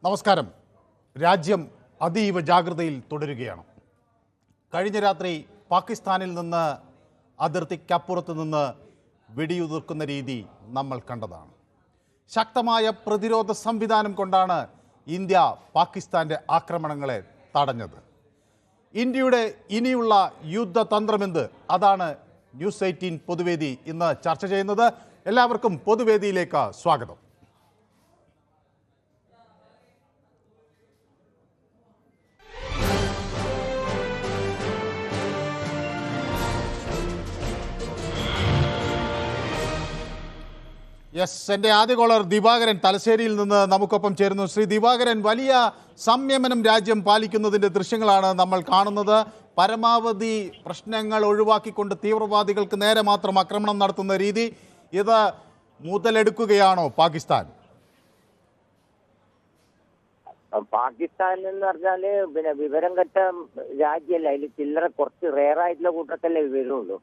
നമസ്കാരം. രാജ്യം അതീവ ജാഗ്രതയിൽ തുടരുകയാണ്. കഴിഞ്ഞ രാത്രി പാകിസ്ഥാനിൽ നിന്ന് അതിർത്തിക്കപ്പുറത്ത് നിന്ന് വെടിയുതിർക്കുന്ന രീതി നമ്മൾ കണ്ടതാണ്. ശക്തമായ പ്രതിരോധ സംവിധാനം കൊണ്ടാണ് ഇന്ത്യ പാകിസ്ഥാൻ്റെ ആക്രമണങ്ങളെ തടഞ്ഞത്. ഇന്ത്യയുടെ ഇനിയുള്ള യുദ്ധതന്ത്രമെന്ത്? അതാണ് ന്യൂസ് 18 പൊതുവേദി ഇന്ന് ചർച്ച ചെയ്യുന്നത്. എല്ലാവർക്കും പൊതുവേദിയിലേക്ക് സ്വാഗതം. എൻ്റെ ആദ്യ കോളർ ദിവാകരൻ തലശ്ശേരിയിൽ നിന്ന് നമുക്കൊപ്പം ചേരുന്നു. ശ്രീ ദിവാകരൻ, വലിയ സംയമനം രാജ്യം പാലിക്കുന്നതിൻ്റെ ദൃശ്യങ്ങളാണ് നമ്മൾ കാണുന്നത്. പരമാവധി പ്രശ്നങ്ങൾ ഒഴിവാക്കിക്കൊണ്ട് തീവ്രവാദികൾക്ക് നേരെ മാത്രം ആക്രമണം നടത്തുന്ന രീതി, ഇത് മുതലെടുക്കുകയാണോ പാകിസ്ഥാൻ? പാകിസ്ഥാൻ എന്ന് പറഞ്ഞാല് വിവരം കെട്ട രാജ്യമല്ല, അതിൽ ചില്ലറ കുറച്ച് റെയറായിട്ടുള്ള കൂട്ടത്തല്ലേ വിവരമുള്ളൂ.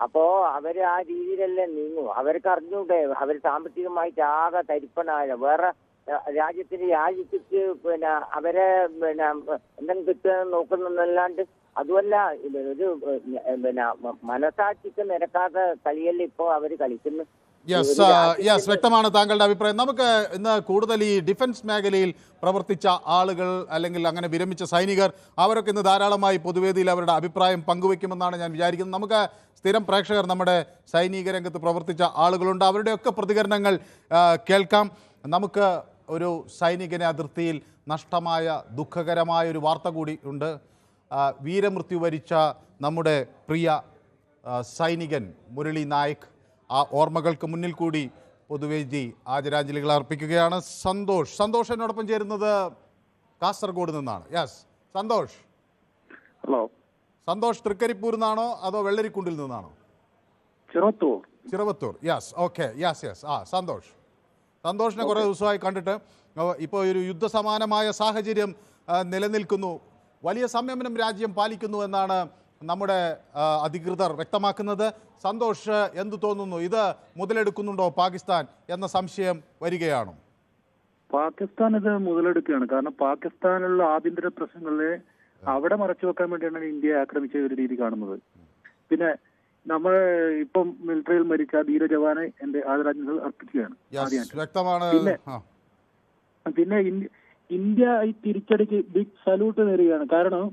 അപ്പോ അവര് ആ രീതിയിലല്ലേ നീങ്ങും. അവർക്ക് അറിഞ്ഞൂടെ അവർ സാമ്പത്തികമായിട്ട് ആകെ തരിപ്പണായ വേറെ രാജ്യത്തേക്ക് അവരെ എന്തെങ്കിലും കിട്ടുക നോക്കുന്നല്ലാണ്ട് അതുമല്ല, ഒരു മനസാക്ഷിക്ക് നിരക്കാത്ത കളിയല്ലേ ഇപ്പോ അവര് കളിക്കുന്നു. യെസ്, വ്യക്തമാണ് താങ്കളുടെ അഭിപ്രായം. നമുക്ക് ഇന്ന് കൂടുതൽ ഈ ഡിഫൻസ് മേഖലയിൽ പ്രവർത്തിച്ച ആളുകൾ അല്ലെങ്കിൽ അങ്ങനെ വിരമിച്ച സൈനികർ അവരൊക്കെ ഇന്ന് ധാരാളമായി പൊതുവേദിയിൽ അവരുടെ അഭിപ്രായം പങ്കുവെക്കുമെന്നാണ് ഞാൻ വിചാരിക്കുന്നത്. നമുക്ക് സ്ഥിരം പ്രേക്ഷകർ, നമ്മുടെ സൈനിക രംഗത്ത് പ്രവർത്തിച്ച ആളുകളുണ്ട്, അവരുടെയൊക്കെ പ്രതികരണങ്ങൾ കേൾക്കാം. നമുക്ക് ഒരു സൈനികനെ അതിർത്തിയിൽ നഷ്ടമായ ദുഃഖകരമായ ഒരു വാർത്ത കൂടി ഉണ്ട്. വീരമൃത്യു വരിച്ച നമ്മുടെ പ്രിയ സൈനികൻ മുരളി നായിക്, ആ ഓർമ്മകൾക്ക് മുന്നിൽ കൂടി പൊതുവേദി ആദരാഞ്ജലികൾ അർപ്പിക്കുകയാണ്. സന്തോഷ് എന്നോടൊപ്പം ചേരുന്നത് കാസർഗോഡ് നിന്നാണ്. യെസ് സന്തോഷ്. ഹലോ സന്തോഷ്, തൃക്കരിപ്പൂരിൽ നിന്നാണോ അതോ വെള്ളരിക്കുണ്ടിൽ നിന്നാണോ? ചിറവത്തൂർ. Yes, okay, yes. സന്തോഷിനെ കുറേ ദിവസമായി കണ്ടിട്ട്. ഇപ്പോൾ ഒരു യുദ്ധസമാനമായ സാഹചര്യം നിലനിൽക്കുന്നു. വലിയ സംയമനം രാജ്യം പാലിക്കുന്നു എന്നാണ് നമ്മുടെ അധികൃതർ വ്യക്തമാക്കുന്നത്. സന്തോഷ്, എന്തു തോന്നുന്നു? ഇത് മുതലെടുക്കുന്നുണ്ടോ പാകിസ്ഥാൻ എന്ന സംശയം വരികയാണോ? പാകിസ്ഥാൻ ഇത് മുതലെടുക്കുകയാണ്. കാരണം പാകിസ്ഥാനിലുള്ള ആഭ്യന്തര പ്രശ്നങ്ങളെ അവിടെ മറച്ചു വെക്കാൻ വേണ്ടിയാണ് ഇന്ത്യയെ ആക്രമിച്ച ഒരു രീതി കാണുന്നത്. പിന്നെ നമ്മൾ ഇപ്പം മിലിറ്ററിയിൽ മരിച്ച ധീര ജവാനെ എന്റെ ആദരാഞ്ജലികൾ അർപ്പിക്കുകയാണ്. പിന്നെ ഇന്ത്യ ഈ തിരിച്ചടിക്ക് ബിഗ് സല്യൂട്ട് നേരുകയാണ്. കാരണം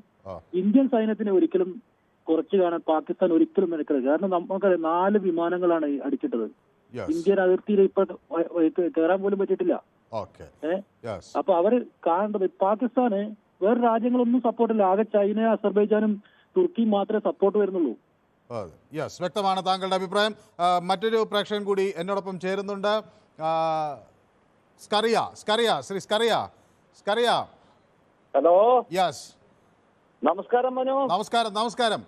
ഇന്ത്യൻ സൈന്യത്തിന് ഒരിക്കലും കുറച്ച് കാണാൻ പാകിസ്ഥാൻ ഒരിക്കലും നിൽക്കരുത്. കാരണം നമുക്കറിയാം 4 വിമാനങ്ങളാണ് അടിച്ചിട്ടത്. ഇന്ത്യൻ അതിർത്തിയിൽ ഇപ്പൊ കയറാൻ പോലും പറ്റിയിട്ടില്ല. അപ്പൊ അവര് കാണേണ്ടത് പാകിസ്ഥാന് വേറെ രാജ്യങ്ങളൊന്നും സപ്പോർട്ടില്ല. ആകെ ചൈന, അസർബൈജാനും തുർക്കിയും മാത്രമേ സപ്പോർട്ട് വരുന്നുള്ളൂ. വ്യക്തമാണ് താങ്കളുടെ അഭിപ്രായം. മറ്റൊരു പ്രേക്ഷകൻ കൂടി എന്നോടൊപ്പം ചേരുന്നുണ്ട്. ശ്രീ സ്കറിയ. ഹലോ. യെസ്, നമസ്കാരം മനു. നമസ്കാരം.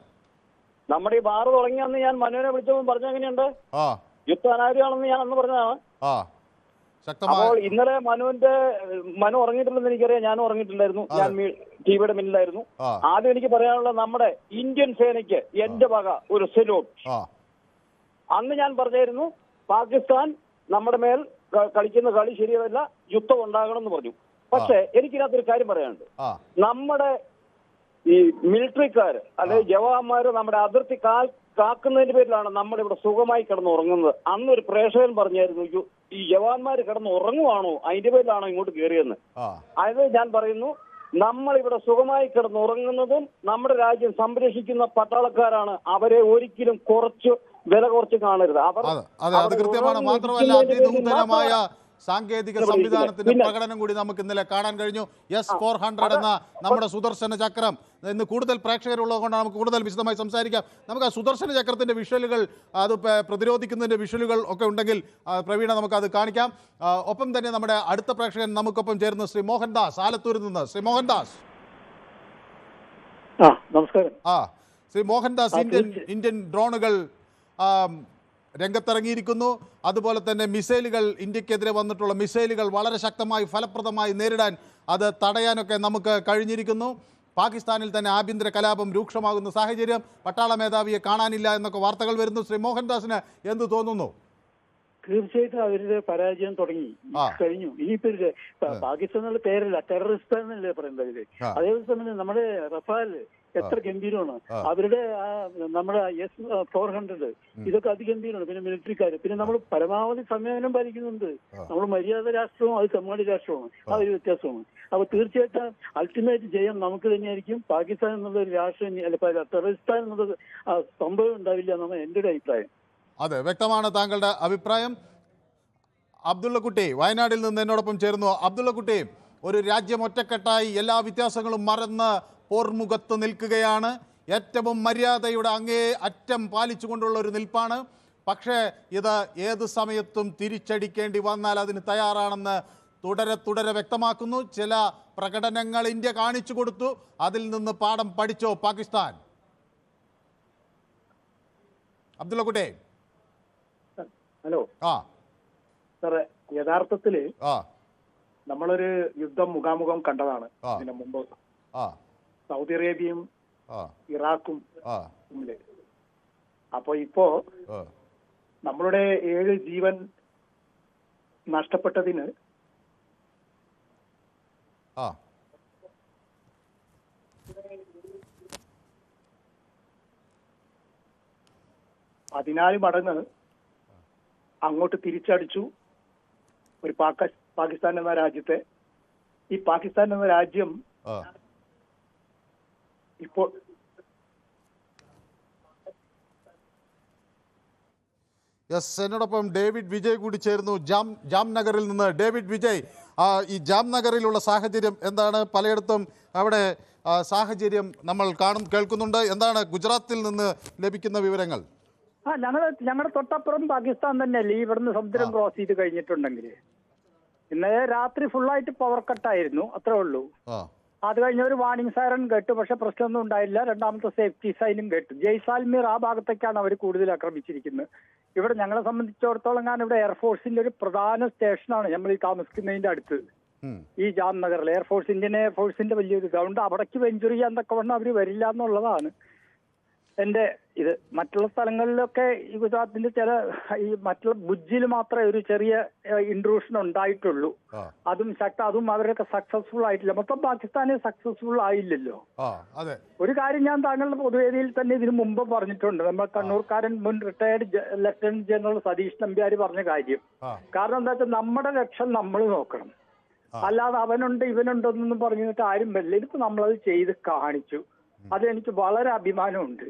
നമ്മുടെ ഈ ബാറ് തുടങ്ങിയെന്ന് ഞാൻ മനുവിനെ വിളിച്ചപ്പോൾ പറഞ്ഞ എങ്ങനെയുണ്ട്? യുദ്ധം അനാവശ്യമാണെന്ന് ഞാൻ അന്ന് പറഞ്ഞതാണ്. അപ്പോൾ ഇന്നലെ മനു ഉറങ്ങിയിട്ടില്ലെന്ന് എനിക്കറിയാം. ഞാനും ഉറങ്ങിയിട്ടില്ലായിരുന്നു. ഞാൻ ടിവിയുടെ മുന്നിലായിരുന്നു. ആദ്യം എനിക്ക് പറയാനുള്ള നമ്മുടെ ഇന്ത്യൻ സേനയ്ക്ക് എന്റെ വക ഒരു സല്യൂട്ട്. അന്ന് ഞാൻ പറഞ്ഞായിരുന്നു പാകിസ്ഥാൻ നമ്മുടെ മേൽ കളിക്കുന്ന കളി ശരിയല്ല, യുദ്ധം ഉണ്ടാകണം എന്ന് പറഞ്ഞു. പക്ഷെ എനിക്കിതിനകത്തൊരു കാര്യം പറയാനുണ്ട്. നമ്മുടെ ഈ മിലിറ്ററിക്കാര് അല്ലെങ്കിൽ ജവാന്മാര് നമ്മുടെ അതിർത്തി കാക്കുന്നതിന്റെ പേരിലാണ് നമ്മളിവിടെ സുഖമായി കിടന്ന് ഉറങ്ങുന്നത്. അന്നൊരു പ്രേക്ഷകൻ പറഞ്ഞായിരുന്നു, ഈ ജവാന്മാര് കിടന്ന് ഉറങ്ങുവാണോ, അതിന്റെ പേരിലാണോ ഇങ്ങോട്ട് കയറിയെന്ന്. അതായത് ഞാൻ പറയുന്നു, നമ്മളിവിടെ സുഖമായി കിടന്ന് ഉറങ്ങുന്നതും നമ്മുടെ രാജ്യം സംരക്ഷിക്കുന്ന പട്ടാളക്കാരാണ്. അവരെ ഒരിക്കലും വില കുറച്ച് കാണരുത്. സാങ്കേതിക സംവിധാനത്തിന്റെ പ്രകടനം കൂടി നമുക്ക് ഇന്നലെ കാണാൻ കഴിഞ്ഞു. S-400 എന്ന നമ്മുടെ സുദർശന ചക്രം. ഇന്ന് കൂടുതൽ പ്രേക്ഷകരുള്ളത് കൊണ്ടാണ് നമുക്ക് കൂടുതൽ വിശദമായി സംസാരിക്കാം. നമുക്ക് ആ സുദർശന ചക്രത്തിന്റെ വിഷ്വലുകൾ, അത് പ്രതിരോധിക്കുന്നതിന്റെ വിഷ്വലുകൾ ഒക്കെ ഉണ്ടെങ്കിൽ പ്രവീണ നമുക്കത് കാണിക്കാം. ഒപ്പം തന്നെ നമ്മുടെ അടുത്ത പ്രേക്ഷകൻ നമുക്കൊപ്പം ചേരുന്നു ശ്രീ മോഹൻദാസ്, ആലത്തൂരിൽ നിന്ന്. ശ്രീ മോഹൻദാസ്. നമസ്കാരം. ശ്രീ മോഹൻദാസ്, ഇന്ത്യൻ ഡ്രോണുകൾ രംഗത്തിറങ്ങിയിരിക്കുന്നു. അതുപോലെ തന്നെ മിസൈലുകൾ, ഇന്ത്യക്കെതിരെ വന്നിട്ടുള്ള മിസൈലുകൾ വളരെ ശക്തമായി ഫലപ്രദമായി നേരിടാൻ, അത് തടയാനൊക്കെ നമുക്ക് കഴിഞ്ഞിരിക്കുന്നു. പാകിസ്ഥാനിൽ തന്നെ ആഭ്യന്തര കലാപം രൂക്ഷമാകുന്ന സാഹചര്യം, പട്ടാള മേധാവിയെ കാണാനില്ല എന്നൊക്കെ വാർത്തകൾ വരുന്നു. ശ്രീ മോഹൻദാസിന് എന്ത് തോന്നുന്നു? തീർച്ചയായിട്ടും അവരുടെ പരാജയം തുടങ്ങി കഴിഞ്ഞു. ഇനിയിപ്പോ പാകിസ്ഥാൻ എന്നുള്ള പേരല്ല, ടെററിസ്റ്റ് എന്നല്ലേ പറയുന്നത് അവര്. അതേപോലെ തന്നെ നമ്മുടെ റഫാൽ എത്ര ഗംഭീരമാണ്. അവരുടെ നമ്മുടെ S-400 ഇതൊക്കെ അതിഗംഭീരമാണ്. പിന്നെ മിലിറ്ററിക്കാര്, പിന്നെ നമ്മൾ പരമാവധി സംയമനം പാലിക്കുന്നുണ്ട്. നമ്മൾ മര്യാദ രാഷ്ട്രവും അത് തെമ്മാടി രാഷ്ട്രവുമാണ്. ആ ഒരു വ്യത്യാസമാണ്. അപ്പൊ തീർച്ചയായിട്ടും അൾട്ടിമേറ്റ് ജയം നമുക്ക് തന്നെയായിരിക്കും. പാകിസ്ഥാൻ എന്നുള്ള ഒരു രാഷ്ട്രം ടെററിസ്ഥാൻ എന്നുള്ള സംഭവം ഉണ്ടാവില്ല എന്നാണ് എൻ്റെ ഒരു അഭിപ്രായം. അതെ, വ്യക്തമാണ് താങ്കളുടെ അഭിപ്രായം. അബ്ദുള്ളക്കുട്ടി വയനാട്ടിൽ നിന്ന് എന്നോടൊപ്പം ചേരുന്നു. അബ്ദുള്ളക്കുട്ടി, ഒരു രാജ്യം ഒറ്റക്കെട്ടായി എല്ലാ വ്യത്യാസങ്ങളും മറന്ന് പോർമുഖത്ത് നിൽക്കുകയാണ്. ഏറ്റവും മര്യാദയുടെ അങ്ങേ അറ്റം പാലിച്ചുകൊണ്ടുള്ള ഒരു നിൽപ്പാണ്. പക്ഷേ ഇത് ഏത് സമയത്തും തിരിച്ചടിക്കേണ്ടി വന്നാൽ അതിന് തയ്യാറാണെന്ന് തുടരെ വ്യക്തമാക്കുന്നു. ചില പ്രകടനങ്ങൾ ഇന്ത്യ കാണിച്ചു കൊടുത്തു. അതിൽ നിന്ന് പാഠം പഠിച്ചോ പാകിസ്ഥാൻ? അബ്ദുള്ളക്കുട്ടി. ഹലോ. സാറേ, യഥാർത്ഥത്തില് നമ്മളൊരു യുദ്ധം മുഖാമുഖം കണ്ടതാണ് ഇതിന് മുമ്പ്. സൗദി അറേബ്യയും ഇറാഖും തമ്മില്. അപ്പൊ ഇപ്പോ നമ്മളുടെ 7 ജീവൻ നഷ്ടപ്പെട്ടതിന് ആ 14 മടങ്ങ് അങ്ങോട്ട് തിരിച്ചടിച്ചു ഒരു പാകിസ്ഥാൻ എന്ന രാജ്യത്തെ. ഈ പാകിസ്ഥാൻ എന്ന രാജ്യം ഇപ്പോൾ എന്നോടൊപ്പം ഡേവിഡ് വിജയ് കൂടി ചേരുന്നു ജാംനഗറിൽ നിന്ന്. ഡേവിഡ് വിജയ്, ഈ ജാംനഗറിലുള്ള സാഹചര്യം എന്താണ്? പലയിടത്തും അവിടെ സാഹചര്യം നമ്മൾ കേൾക്കുന്നുണ്ട്. എന്താണ് ഗുജറാത്തിൽ നിന്ന് ലഭിക്കുന്ന വിവരങ്ങൾ? ഞങ്ങളുടെ തൊട്ടപ്പുറം പാകിസ്ഥാൻ തന്നെയല്ലേ. ഇവിടുന്ന് സമുദ്രം ക്രോസ് ചെയ്ത് കഴിഞ്ഞിട്ടുണ്ടെങ്കിൽ ഇന്നലെ രാത്രി ഫുള്ളായിട്ട് പവർ കട്ടായിരുന്നു, അത്രേ ഉള്ളൂ. അത് കഴിഞ്ഞ ഒരു വാർണിംഗ് സൈറൺ കേട്ടു, പക്ഷെ പ്രശ്നമൊന്നും ഉണ്ടായില്ല. രണ്ടാമത്തെ സേഫ്റ്റി സൈനും കേട്ടു. ജയ്സാൽമീർ ആ ഭാഗത്തേക്കാണ് അവർ കൂടുതൽ ആക്രമിച്ചിരിക്കുന്നത്. ഇവിടെ ഞങ്ങളെ സംബന്ധിച്ചിടത്തോളം കാരണം ഇവിടെ എയർഫോഴ്സിന്റെ ഒരു പ്രധാന സ്റ്റേഷനാണ് നമ്മൾ ഈ താമസിക്കുന്നതിന്റെ അടുത്ത്. ഈ ജാംനഗറിൽ ഇന്ത്യൻ എയർഫോഴ്സിന്റെ വലിയൊരു ഗ്രൗണ്ട്. അവിടേക്ക് വെഞ്ചർ ചെയ്യാൻ തക്കവണ്ണം അവർ വരില്ല എന്നുള്ളതാണ് എന്റെ ഇത്. മറ്റുള്ള സ്ഥലങ്ങളിലൊക്കെ ഈ ഗുജറാത്തിന്റെ ഈ മറ്റുള്ള ഭുജിൽ മാത്രമേ ഒരു ചെറിയ ഇൻട്രൂഷൻ ഉണ്ടായിട്ടുള്ളൂ. അതും അവരൊക്കെ സക്സസ്ഫുൾ ആയിട്ടില്ല. മൊത്തം പാകിസ്ഥാനെ സക്സസ്ഫുൾ ആയില്ലല്ലോ. ഒരു കാര്യം ഞാൻ താങ്കളുടെ പൊതുവേദിയിൽ തന്നെ ഇതിനു മുമ്പ് പറഞ്ഞിട്ടുണ്ട്. നമ്മൾ കണ്ണൂർക്കാരൻ മുൻ retired lieutenant general Satish Nambiar പറഞ്ഞ കാര്യം. കാരണം എന്താ വെച്ചാൽ നമ്മുടെ രക്ഷ നമ്മൾ നോക്കണം, അല്ലാതെ അവനുണ്ട് ഇവനുണ്ടെന്നൊന്നും പറഞ്ഞിട്ട് ആരും വരില്ല. ഇതിപ്പോ നമ്മളത് ചെയ്ത് കാണിച്ചു. അതെനിക്ക് വളരെ അഭിമാനമുണ്ട്.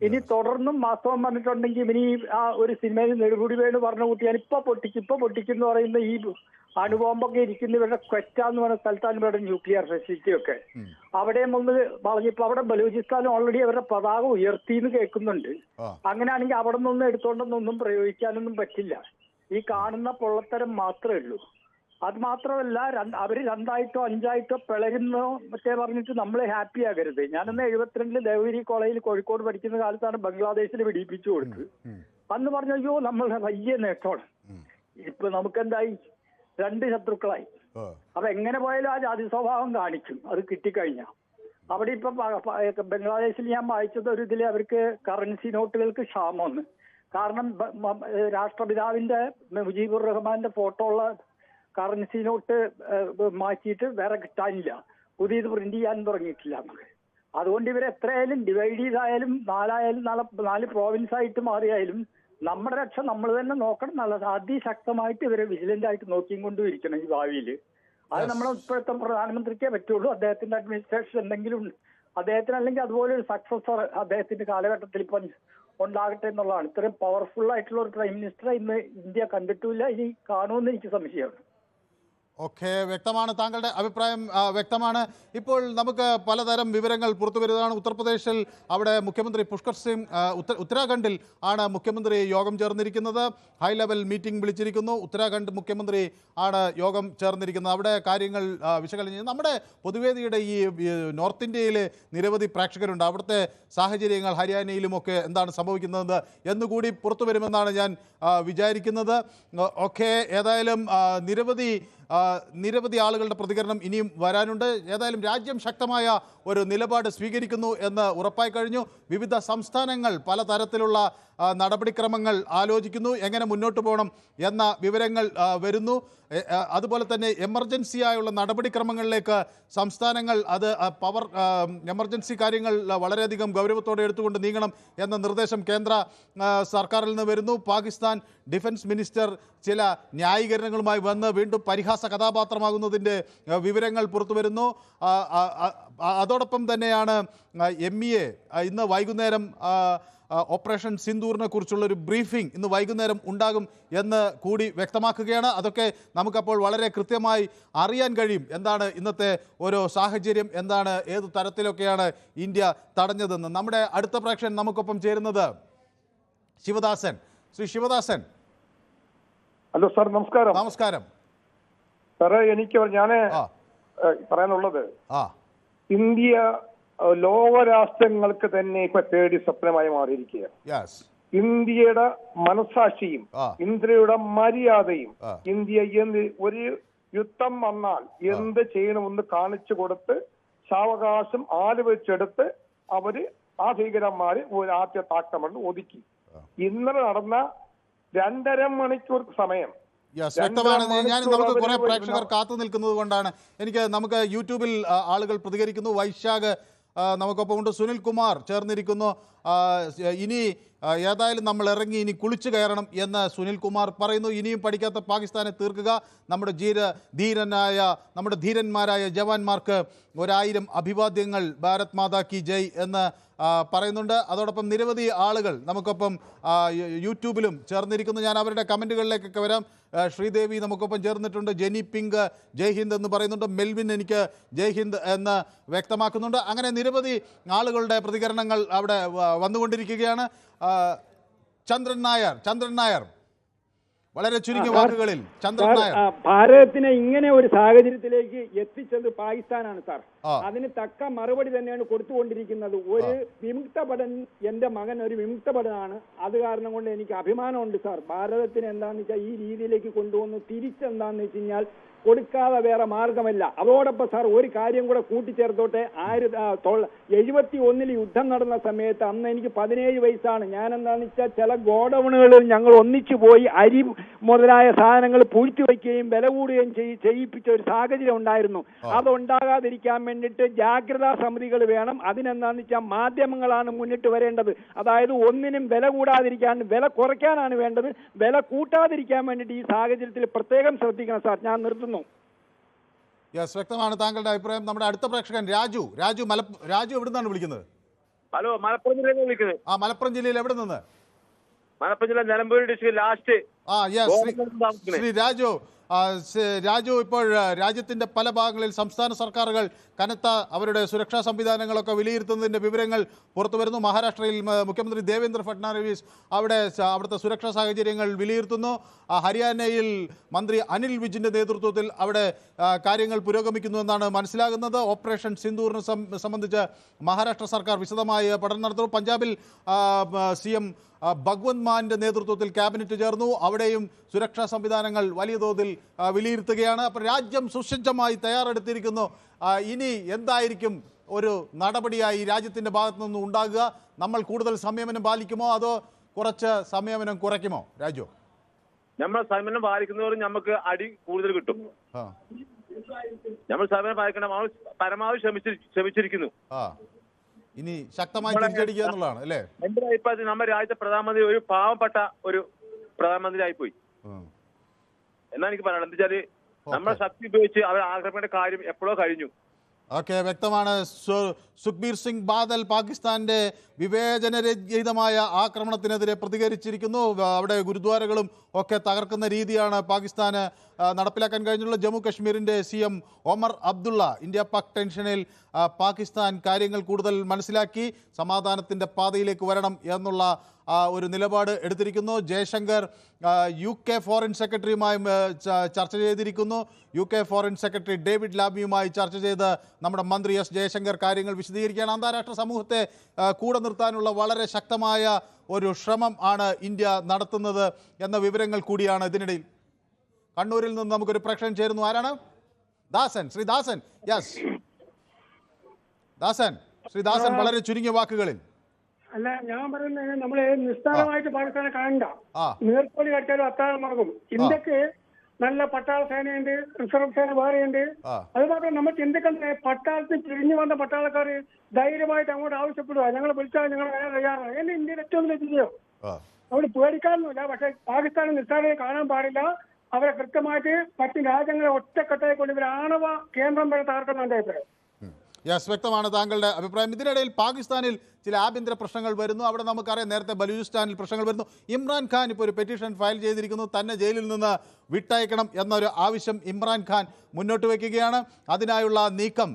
ഇനി തുടർന്നും വാസ്തവം പറഞ്ഞിട്ടുണ്ടെങ്കിൽ ഇവന് ആ ഒരു സിനിമയിൽ നെടുമുടി വേണു പറഞ്ഞ കൂട്ടിയാൽ ഇപ്പൊ പൊട്ടിക്കും എന്ന് പറയുന്ന ഈ അണുബോംബൊക്കെ ഇരിക്കുന്ന ഇവരുടെ ക്വറ്റ എന്ന് പറയുന്ന സ്ഥലത്താണ് ഇവരുടെ ന്യൂക്ലിയർ ഫെസിലിറ്റി ഒക്കെ. അവിടെയും ഒന്ന് പറഞ്ഞപ്പോ അവിടെ ബലൂചിസ്ഥാൻ ഓൾറെഡി അവരുടെ പതാക ഉയർത്തിന്ന് കേൾക്കുന്നുണ്ട്. അങ്ങനെയാണെങ്കിൽ അവിടെ നിന്നൊന്നും എടുത്തോണ്ടൊന്നും പ്രയോഗിക്കാനൊന്നും പറ്റില്ല. ഈ കാണുന്ന പൊള്ളത്തരം മാത്രമേ ഉള്ളൂ. അത് മാത്രമല്ല, അവര് 2ആയിട്ടോ 5ആയിട്ടോ പിളരുന്നോ മറ്റേ പറഞ്ഞിട്ട് നമ്മളെ ഹാപ്പി ആകരുത്. ഞാനന്ന് 72 ദേവഗിരി കോളേജിൽ കോഴിക്കോട് പഠിക്കുന്ന കാലത്താണ് ബംഗ്ലാദേശിൽ വെടിയിപ്പിച്ചു കൊടുത്തത്. അന്ന് പറഞ്ഞു, അയ്യോ നമ്മളുടെ വലിയ നേട്ടമാണ്. ഇപ്പൊ നമുക്കെന്തായി? 2 ശത്രുക്കളായി. അപ്പൊ എങ്ങനെ പോയാലും ആ ജാതി സ്വഭാവം കാണിക്കും അത് കിട്ടിക്കഴിഞ്ഞാൽ. അവിടെ ഇപ്പൊ ബംഗ്ലാദേശിൽ ഞാൻ വായിച്ചത് ഒരു ഇതില് അവർക്ക് കറൻസി നോട്ടുകൾക്ക് ക്ഷാമമെന്ന്. കാരണം രാഷ്ട്രപിതാവിന്റെ മുജീബുർ റഹ്മാന്റെ ഫോട്ടോ ഉള്ള കറൻസി നോട്ട് മാറ്റിയിട്ട് വേറെ കിട്ടാനില്ല, പുതിയത് പ്രിന്റ് ചെയ്യാൻ തുടങ്ങിയിട്ടില്ല നമുക്ക്. അതുകൊണ്ട് ഇവർ എത്രയായാലും ഡിവൈഡ് ചെയ്തായാലും 4 പ്രോവിൻസ് ആയിട്ട് മാറിയാലും നമ്മുടെ രക്ഷ നമ്മൾ തന്നെ നോക്കണം. നല്ല അതിശക്തമായിട്ട് ഇവരെ വിജിലന്റ് ആയിട്ട് നോക്കിയും കൊണ്ടും ഇരിക്കണം ഈ ഭാവിയിൽ. അത് നമ്മുടെ ഇപ്പോഴത്തെ പ്രധാനമന്ത്രിക്കേ പറ്റുള്ളൂ. അദ്ദേഹത്തിന്റെ അഡ്മിനിസ്ട്രേഷൻ എന്തെങ്കിലും അദ്ദേഹത്തിന് അല്ലെങ്കിൽ അതുപോലെ ഒരു സക്സസർ അദ്ദേഹത്തിന്റെ കാലഘട്ടത്തിൽ ഇപ്പം ഉണ്ടാകട്ടെ എന്നുള്ളതാണ്. ഇത്രയും പവർഫുൾ ആയിട്ടുള്ള ഒരു പ്രൈം മിനിസ്റ്ററെ ഇന്ന് ഇന്ത്യ കണ്ടിട്ടില്ല, ഇനി കാണുമെന്ന് എനിക്ക് സംശയമാണ്. ഓക്കെ, വ്യക്തമാണ് താങ്കളുടെ അഭിപ്രായം, വ്യക്തമാണ്. ഇപ്പോൾ നമുക്ക് പലതരം വിവരങ്ങൾ പുറത്തു വരുന്നതാണ്. ഉത്തർപ്രദേശിൽ അവിടെ മുഖ്യമന്ത്രി പുഷ്കർ സിംഗ്, ഉത്തരാഖണ്ഡിൽ ആണ് മുഖ്യമന്ത്രി യോഗം ചേർന്നിരിക്കുന്നത്. ഹൈ ലെവൽ മീറ്റിംഗ് വിളിച്ചിരിക്കുന്നു. ഉത്തരാഖണ്ഡ് മുഖ്യമന്ത്രി ആണ് യോഗം ചേർന്നിരിക്കുന്നത്. അവിടെ കാര്യങ്ങൾ വിശകലനം ചെയ്യുന്നു. നമ്മുടെ പൊതുവേദിയുടെ ഈ നോർത്ത് ഇന്ത്യയിലെ നിരവധി പ്രേക്ഷകരുണ്ട്. അവിടുത്തെ സാഹചര്യങ്ങൾ ഹരിയാനയിലുമൊക്കെ എന്താണ് സംഭവിക്കുന്നത് എന്നുകൂടി പുറത്തു വരുമെന്നാണ് ഞാൻ വിചാരിക്കുന്നത്. ഓക്കെ, ഏതായാലും നിരവധി നിരവധി ആളുകളുടെ പ്രതികരണം ഇനിയും വരാനുണ്ട്. ഏതായാലും രാജ്യം ശക്തമായ ഒരു നിലപാട് സ്വീകരിക്കുന്നു എന്ന് ഉറപ്പായി കഴിഞ്ഞു. വിവിധ സംസ്ഥാനങ്ങൾ പലതരത്തിലുള്ള നടപടിക്രമങ്ങൾ ആലോചിക്കുന്നു, എങ്ങനെ മുന്നോട്ട് പോകണം എന്ന വിവരങ്ങൾ വരുന്നു. അതുപോലെ തന്നെ എമർജൻസിയായുള്ള നടപടിക്രമങ്ങളിലേക്ക് സംസ്ഥാനങ്ങൾ അത് എമർജൻസി കാര്യങ്ങൾ വളരെയധികം ഗൗരവത്തോടെ എടുത്തുകൊണ്ട് നീങ്ങണം എന്ന നിർദ്ദേശം കേന്ദ്ര സർക്കാരിൽ നിന്ന് വരുന്നു. പാകിസ്ഥാൻ ഡിഫൻസ് മിനിസ്റ്റർ ചില ന്യായീകരണങ്ങളുമായി വന്ന് വീണ്ടും പരിഹാസ കഥാപാത്രമാകുന്നതിൻ്റെ വിവരങ്ങൾ പുറത്തു വരുന്നു. അതോടൊപ്പം തന്നെയാണ് MEA ഇന്ന് വൈകുന്നേരം ഓപ്പറേഷൻ സിന്ദൂറിനെ കുറിച്ചുള്ളൊരു ബ്രീഫിംഗ് ഇന്ന് വൈകുന്നേരം ഉണ്ടാകും എന്ന് കൂടി വ്യക്തമാക്കുകയാണ്. അതൊക്കെ നമുക്കപ്പോൾ വളരെ കൃത്യമായി അറിയാൻ കഴിയും. എന്താണ് ഇന്നത്തെ ഓരോ സാഹചര്യം, എന്താണ് ഏത് തരത്തിലൊക്കെയാണ് ഇന്ത്യ തടഞ്ഞതെന്ന്. നമ്മുടെ അടുത്ത പ്രേക്ഷകൻ നമുക്കൊപ്പം ചേരുന്നത് ശിവദാസൻ. ശ്രീ ശിവദാസൻ. ഹലോ സാർ, നമസ്കാരം. നമസ്കാരം സാറേ, ഞാൻ പറയാനുള്ളത്, ഇന്ത്യ ലോകരാഷ്ട്രങ്ങൾക്ക് തന്നെ ഇപ്പൊ പേടി സ്വപ്നമായി മാറിയിരിക്കുകയാണ്. ഇന്ത്യയുടെ മനസാക്ഷിയും ഇന്ത്യയുടെ മര്യാദയും ഇന്ത്യ ഒരു യുദ്ധം വന്നാൽ എന്ത് ചെയ്യണമെന്ന് കാണിച്ചു കൊടുത്ത് സാവകാശം ആലോചിച്ചെടുത്ത് അവര് ആ ഭീകരന്മാര് ഒരു ആദ്യത്തെ ആക്രമണം ഒതുക്കി. ഇന്നലെ നടന്ന 2.5 മണിക്കൂർ സമയം വ്യക്തമാണ്. നമുക്ക് കുറെ പ്രേക്ഷകർ കാത്തു നിൽക്കുന്നത് കൊണ്ടാണ് നമുക്ക് യൂട്യൂബിൽ ആളുകൾ പ്രതികരിക്കുന്നു. വൈശാഖ് നമുക്കൊപ്പം ഉണ്ട്, സുനിൽ കുമാർ ചേർന്നിരിക്കുന്നു. ഇനി ഏതായാലും നമ്മൾ ഇറങ്ങി ഇനി കുളിച്ചു കയറണം എന്ന് സുനിൽ കുമാർ പറയുന്നു. ഇനിയും പഠിക്കാത്ത പാകിസ്ഥാനെ തീർക്കുക, നമ്മുടെ നമ്മുടെ ധീരന്മാരായ ജവാന്മാർക്ക് 1000 അഭിവാദ്യങ്ങൾ, ഭാരത് മാതാ കി ജയ് എന്ന് പറയുന്നുണ്ട്. അതോടൊപ്പം നിരവധി ആളുകൾ നമുക്കൊപ്പം യൂട്യൂബിലും ചേർന്നിരിക്കുന്നു. ഞാൻ അവരുടെ കമൻറ്റുകളിലേക്കൊക്കെ വരാം. ശ്രീദേവി നമുക്കൊപ്പം ചേർന്നിട്ടുണ്ട്. ജെനി പിങ്ക് ജയ് ഹിന്ദ് എന്ന് പറയുന്നുണ്ട്. മെൽവിൻ എനിക്ക് ജയ് ഹിന്ദ് എന്ന് വ്യക്തമാക്കുന്നുണ്ട്. അങ്ങനെ നിരവധി ആളുകളുടെ പ്രതികരണങ്ങൾ അവിടെ വന്നുകൊണ്ടിരിക്കുകയാണ്. ചന്ദ്രൻ നായർ വളരെ ചുരുങ്ങിയ വാക്കുകളിൽ. ചന്ദ്രൻ നായർ, ഭാരതത്തിനെ ഇങ്ങനെ ഒരു സാഹചര്യത്തിലേക്ക് എത്തിച്ചത് പാകിസ്ഥാനാണ് സാർ. അതിന് തക്ക മറുപടി തന്നെയാണ് കൊടുത്തുകൊണ്ടിരിക്കുന്നത്. ഒരു വിമുക്ത ഭടൻ, എന്റെ മകൻ ഒരു വിമുക്ത ഭടനാണ്. അത് കാരണം കൊണ്ട് എനിക്ക് അഭിമാനമുണ്ട് സാർ. ഭാരതത്തിന് എന്താന്ന് വെച്ചാൽ ഈ രീതിയിലേക്ക് കൊണ്ടുവന്നു. തിരിച്ചെന്താന്ന് വെച്ച് കഴിഞ്ഞാൽ കൊടുക്കാതെ വേറെ മാർഗമല്ല. അതോടൊപ്പം സാർ ഒരു കാര്യം കൂടെ കൂട്ടിച്ചേർത്തോട്ടെ. 1971 യുദ്ധം നടന്ന സമയത്ത് അന്ന് എനിക്ക് 17 വയസ്സാണ്. ഞാൻ എന്താണെന്ന് വെച്ചാൽ ചില ഗോഡൌണുകളിൽ ഞങ്ങൾ ഒന്നിച്ചു പോയി അരി മുതലായ സാധനങ്ങൾ പൂഴ്ത്തി വയ്ക്കുകയും വില കൂടുകയും ചെയ്യിപ്പിച്ച ഒരു സാഹചര്യം ഉണ്ടായിരുന്നു. അതുണ്ടാകാതിരിക്കാൻ വേണ്ടിയിട്ട് ജാഗ്രതാ സമിതികൾ വേണം. അതിനെന്താണെന്ന് വെച്ചാൽ മാധ്യമങ്ങളാണ് മുന്നിട്ട് വരേണ്ടത്. അതായത് ഒന്നിനും വില കൂടാതിരിക്കാൻ, വില കുറയ്ക്കാനാണ് വേണ്ടത്. വില കൂട്ടാതിരിക്കാൻ വേണ്ടിയിട്ട് ഈ സാഹചര്യത്തിൽ പ്രത്യേകം ശ്രദ്ധിക്കണം സാർ. ഞാൻ നിർത്തുന്നു. വ്യക്തമാണ് താങ്കളുടെ അഭിപ്രായം. നമ്മുടെ അടുത്ത പ്രേക്ഷകൻ രാജു എവിടെ നിന്നാണ് വിളിക്കുന്നത്? ഹലോ, മലപ്പുറം ജില്ലയിൽ നിന്ന് വിളിക്കുന്നത്. മലപ്പുറം ജില്ലയിൽ എവിടെ നിന്ന്? മലപ്പുറം ജില്ല നിലമ്പൂർ ഡിസ്ട്രിക്ട് ലാസ്റ്റ്. ശ്രീ രാജു, ഇപ്പോൾ രാജ്യത്തിന്റെ പല ഭാഗങ്ങളിൽ സംസ്ഥാന സർക്കാരുകൾ കനത്ത അവരുടെ സുരക്ഷാ സംവിധാനങ്ങളൊക്കെ വിലയിരുത്തുന്നതിന്റെ വിവരങ്ങൾ പുറത്തു വരുന്നു. മഹാരാഷ്ട്രയിൽ മുഖ്യമന്ത്രി ദേവേന്ദ്ര ഫഡ്നാവിസ് അവിടുത്തെ സുരക്ഷാ സാഹചര്യങ്ങൾ വിലയിരുത്തുന്നു. ഹരിയാനയിൽ മന്ത്രി അനിൽ വിജിന്റെ നേതൃത്വത്തിൽ അവിടെ കാര്യങ്ങൾ പുരോഗമിക്കുന്നു എന്നാണ് മനസ്സിലാകുന്നത്. ഓപ്പറേഷൻ സിന്ദൂറിനെ സംബന്ധിച്ച് മഹാരാഷ്ട്ര സർക്കാർ വിശദമായ പഠനം നടത്തുന്നു. പഞ്ചാബിൽ CM ഭഗവന്ത് മാന്റെ നേതൃത്വത്തിൽ ക്യാബിനറ്റ് ചേർന്നു. അവിടെയും സുരക്ഷാ സംവിധാനങ്ങൾ വലിയ തോതിൽ വിലയിരുത്തുകയാണ്. അപ്പോൾ രാജ്യം സുസജ്ജമായി തയ്യാറെടുത്തിരിക്കുന്നു. ഇനി എന്തായിരിക്കും ഒരു നടപടിയായി രാജ്യത്തിൻ്റെ ഭാഗത്തു നിന്നും ഉണ്ടാകുക? നമ്മൾ കൂടുതൽ സംയമനം പാലിക്കുമോ അതോ കുറച്ച് സംയമനം കുറയ്ക്കുമോ? രാജു, നമ്മൾ സംയമനം പാലിക്കുന്നവരും നമുക്ക് അടി കൂടുതൽ കിട്ടും. നമ്മൾ സംയമനം പാലിക്കണം. പരമാവധി ശ്രമിച്ചിരിക്കുന്നു. ഇനി ശക്തമായി തിരിച്ചടിക്കുക എന്നുള്ളതാണ് അല്ലേ? എന്റെ അഭിപ്രായത്തിൽ നമ്മുടെ രാജ്യത്തെ പ്രധാനമന്ത്രി ഒരു പാവപ്പെട്ട ഒരു പ്രധാനമന്ത്രി ആയിപ്പോയി എന്നാണ് എനിക്ക് പറയാനുള്ളത്. എന്താ വെച്ചാല് നമ്മുടെ ശക്തി ഉപയോഗിച്ച് അവർ ആക്രമിക്കേണ്ട കാര്യം എപ്പോഴോ കഴിഞ്ഞു. വ്യക്തമാണ്. സുഖ്ബീർ സിംഗ് ബാദൽ പാകിസ്ഥാന്റെ വിവേചനരഹിതമായ ആക്രമണത്തിനെതിരെ പ്രതികരിച്ചിരിക്കുന്നു. അവിടെ ഗുരുദ്വാരകളും ഒക്കെ തകർക്കുന്ന രീതിയാണ് പാകിസ്ഥാന് നടപ്പിലാക്കാൻ കഴിഞ്ഞിട്ടുള്ളത്. ജമ്മു കശ്മീരിന്റെ CM ഒമർ അബ്ദുള്ള ഇന്ത്യ പാക് ടെൻഷനിൽ പാകിസ്ഥാൻ കാര്യങ്ങൾ കൂടുതൽ മനസ്സിലാക്കി സമാധാനത്തിന്റെ പാതയിലേക്ക് വരണം എന്നുള്ള ഒരു നിലപാട് എടുത്തിരിക്കുന്നു. ജയശങ്കർ UK ഫോറിൻ സെക്രട്ടറിയുമായി ചർച്ച ചെയ്തിരിക്കുന്നു. UK ഫോറിൻ സെക്രട്ടറി ഡേവിഡ് ലാമിയുമായി ചർച്ച ചെയ്ത് നമ്മുടെ മന്ത്രി S ജയശങ്കർ കാര്യങ്ങൾ വിശദീകരിക്കുകയാണ്. അന്താരാഷ്ട്ര സമൂഹത്തെ കൂടെ നിർത്താനുള്ള വളരെ ശക്തമായ ഒരു ശ്രമം ആണ് ഇന്ത്യ നടത്തുന്നത് എന്ന വിവരങ്ങൾ കൂടിയാണ് ഇതിനിടയിൽ കണ്ണൂരിൽ നിന്ന് നമുക്കൊരു പ്രേക്ഷകൻ ചേരുന്നു. ആരാണ്? ദാസൻ, ശ്രീ ദാസൻ. യെസ് ദാസൻ, ശ്രീ ദാസൻ, വളരെ ചുരുങ്ങിയ വാക്കുകളിൽ. അല്ല, ഞാൻ പറയുന്നത് നമ്മള് നിസ്സാരമായിട്ട് പാകിസ്ഥാനെ കാണണ്ട. നീർക്കോലി കടിച്ചാലും അത്താഴം മറക്കും. ഇന്ത്യക്ക് നല്ല പട്ടാള സേനയുണ്ട്, റിസർവ് സേന വേറെയുണ്ട്. അതുമാത്രം നമ്മൾ ചിന്തിക്കുന്നത് പട്ടാളത്തിൽ പിരിഞ്ഞു വന്ന പട്ടാളക്കാർ ധൈര്യമായിട്ട് അങ്ങോട്ട് ആവശ്യപ്പെടുക, ഞങ്ങൾ വിളിച്ചാൽ ഞങ്ങൾ വരാൻ തയ്യാറാണ്. എന്നെ ഇന്ത്യയിൽ ഏറ്റവും വലിയ ചിന്തയോ അവിടെ പേടിക്കാനൊന്നുമില്ല. പക്ഷെ പാകിസ്ഥാൻ നിസ്സാരമായി കാണാൻ പാടില്ല. അവരെ കൃത്യമായിട്ട് മറ്റ് രാജ്യങ്ങളെ ഒറ്റക്കെട്ടായി കൊണ്ട് ഇവർ ആണവ കേന്ദ്രം വരെ തകർക്കുന്ന എന്റെ അഭിപ്രായം. യെസ്, വ്യക്തമാണ് താങ്കളുടെ അഭിപ്രായം. ഇതിനിടയിൽ പാകിസ്ഥാനിൽ ചില ആഭ്യന്തര പ്രശ്നങ്ങൾ വരുന്നു. അവിടെ നമുക്കറിയാം, നേരത്തെ ബലൂചിസ്ഥാനിൽ പ്രശ്നങ്ങൾ വരുന്നു. ഇമ്രാൻഖാൻ ഇപ്പോൾ ഒരു പെറ്റീഷൻ ഫയൽ ചെയ്തിരിക്കുന്നു. തന്നെ ജയിലിൽ നിന്ന് വിട്ടയക്കണം എന്നൊരു ആവശ്യം ഇമ്രാൻഖാൻ മുന്നോട്ട് വയ്ക്കുകയാണ്. അതിനായുള്ള നീക്കം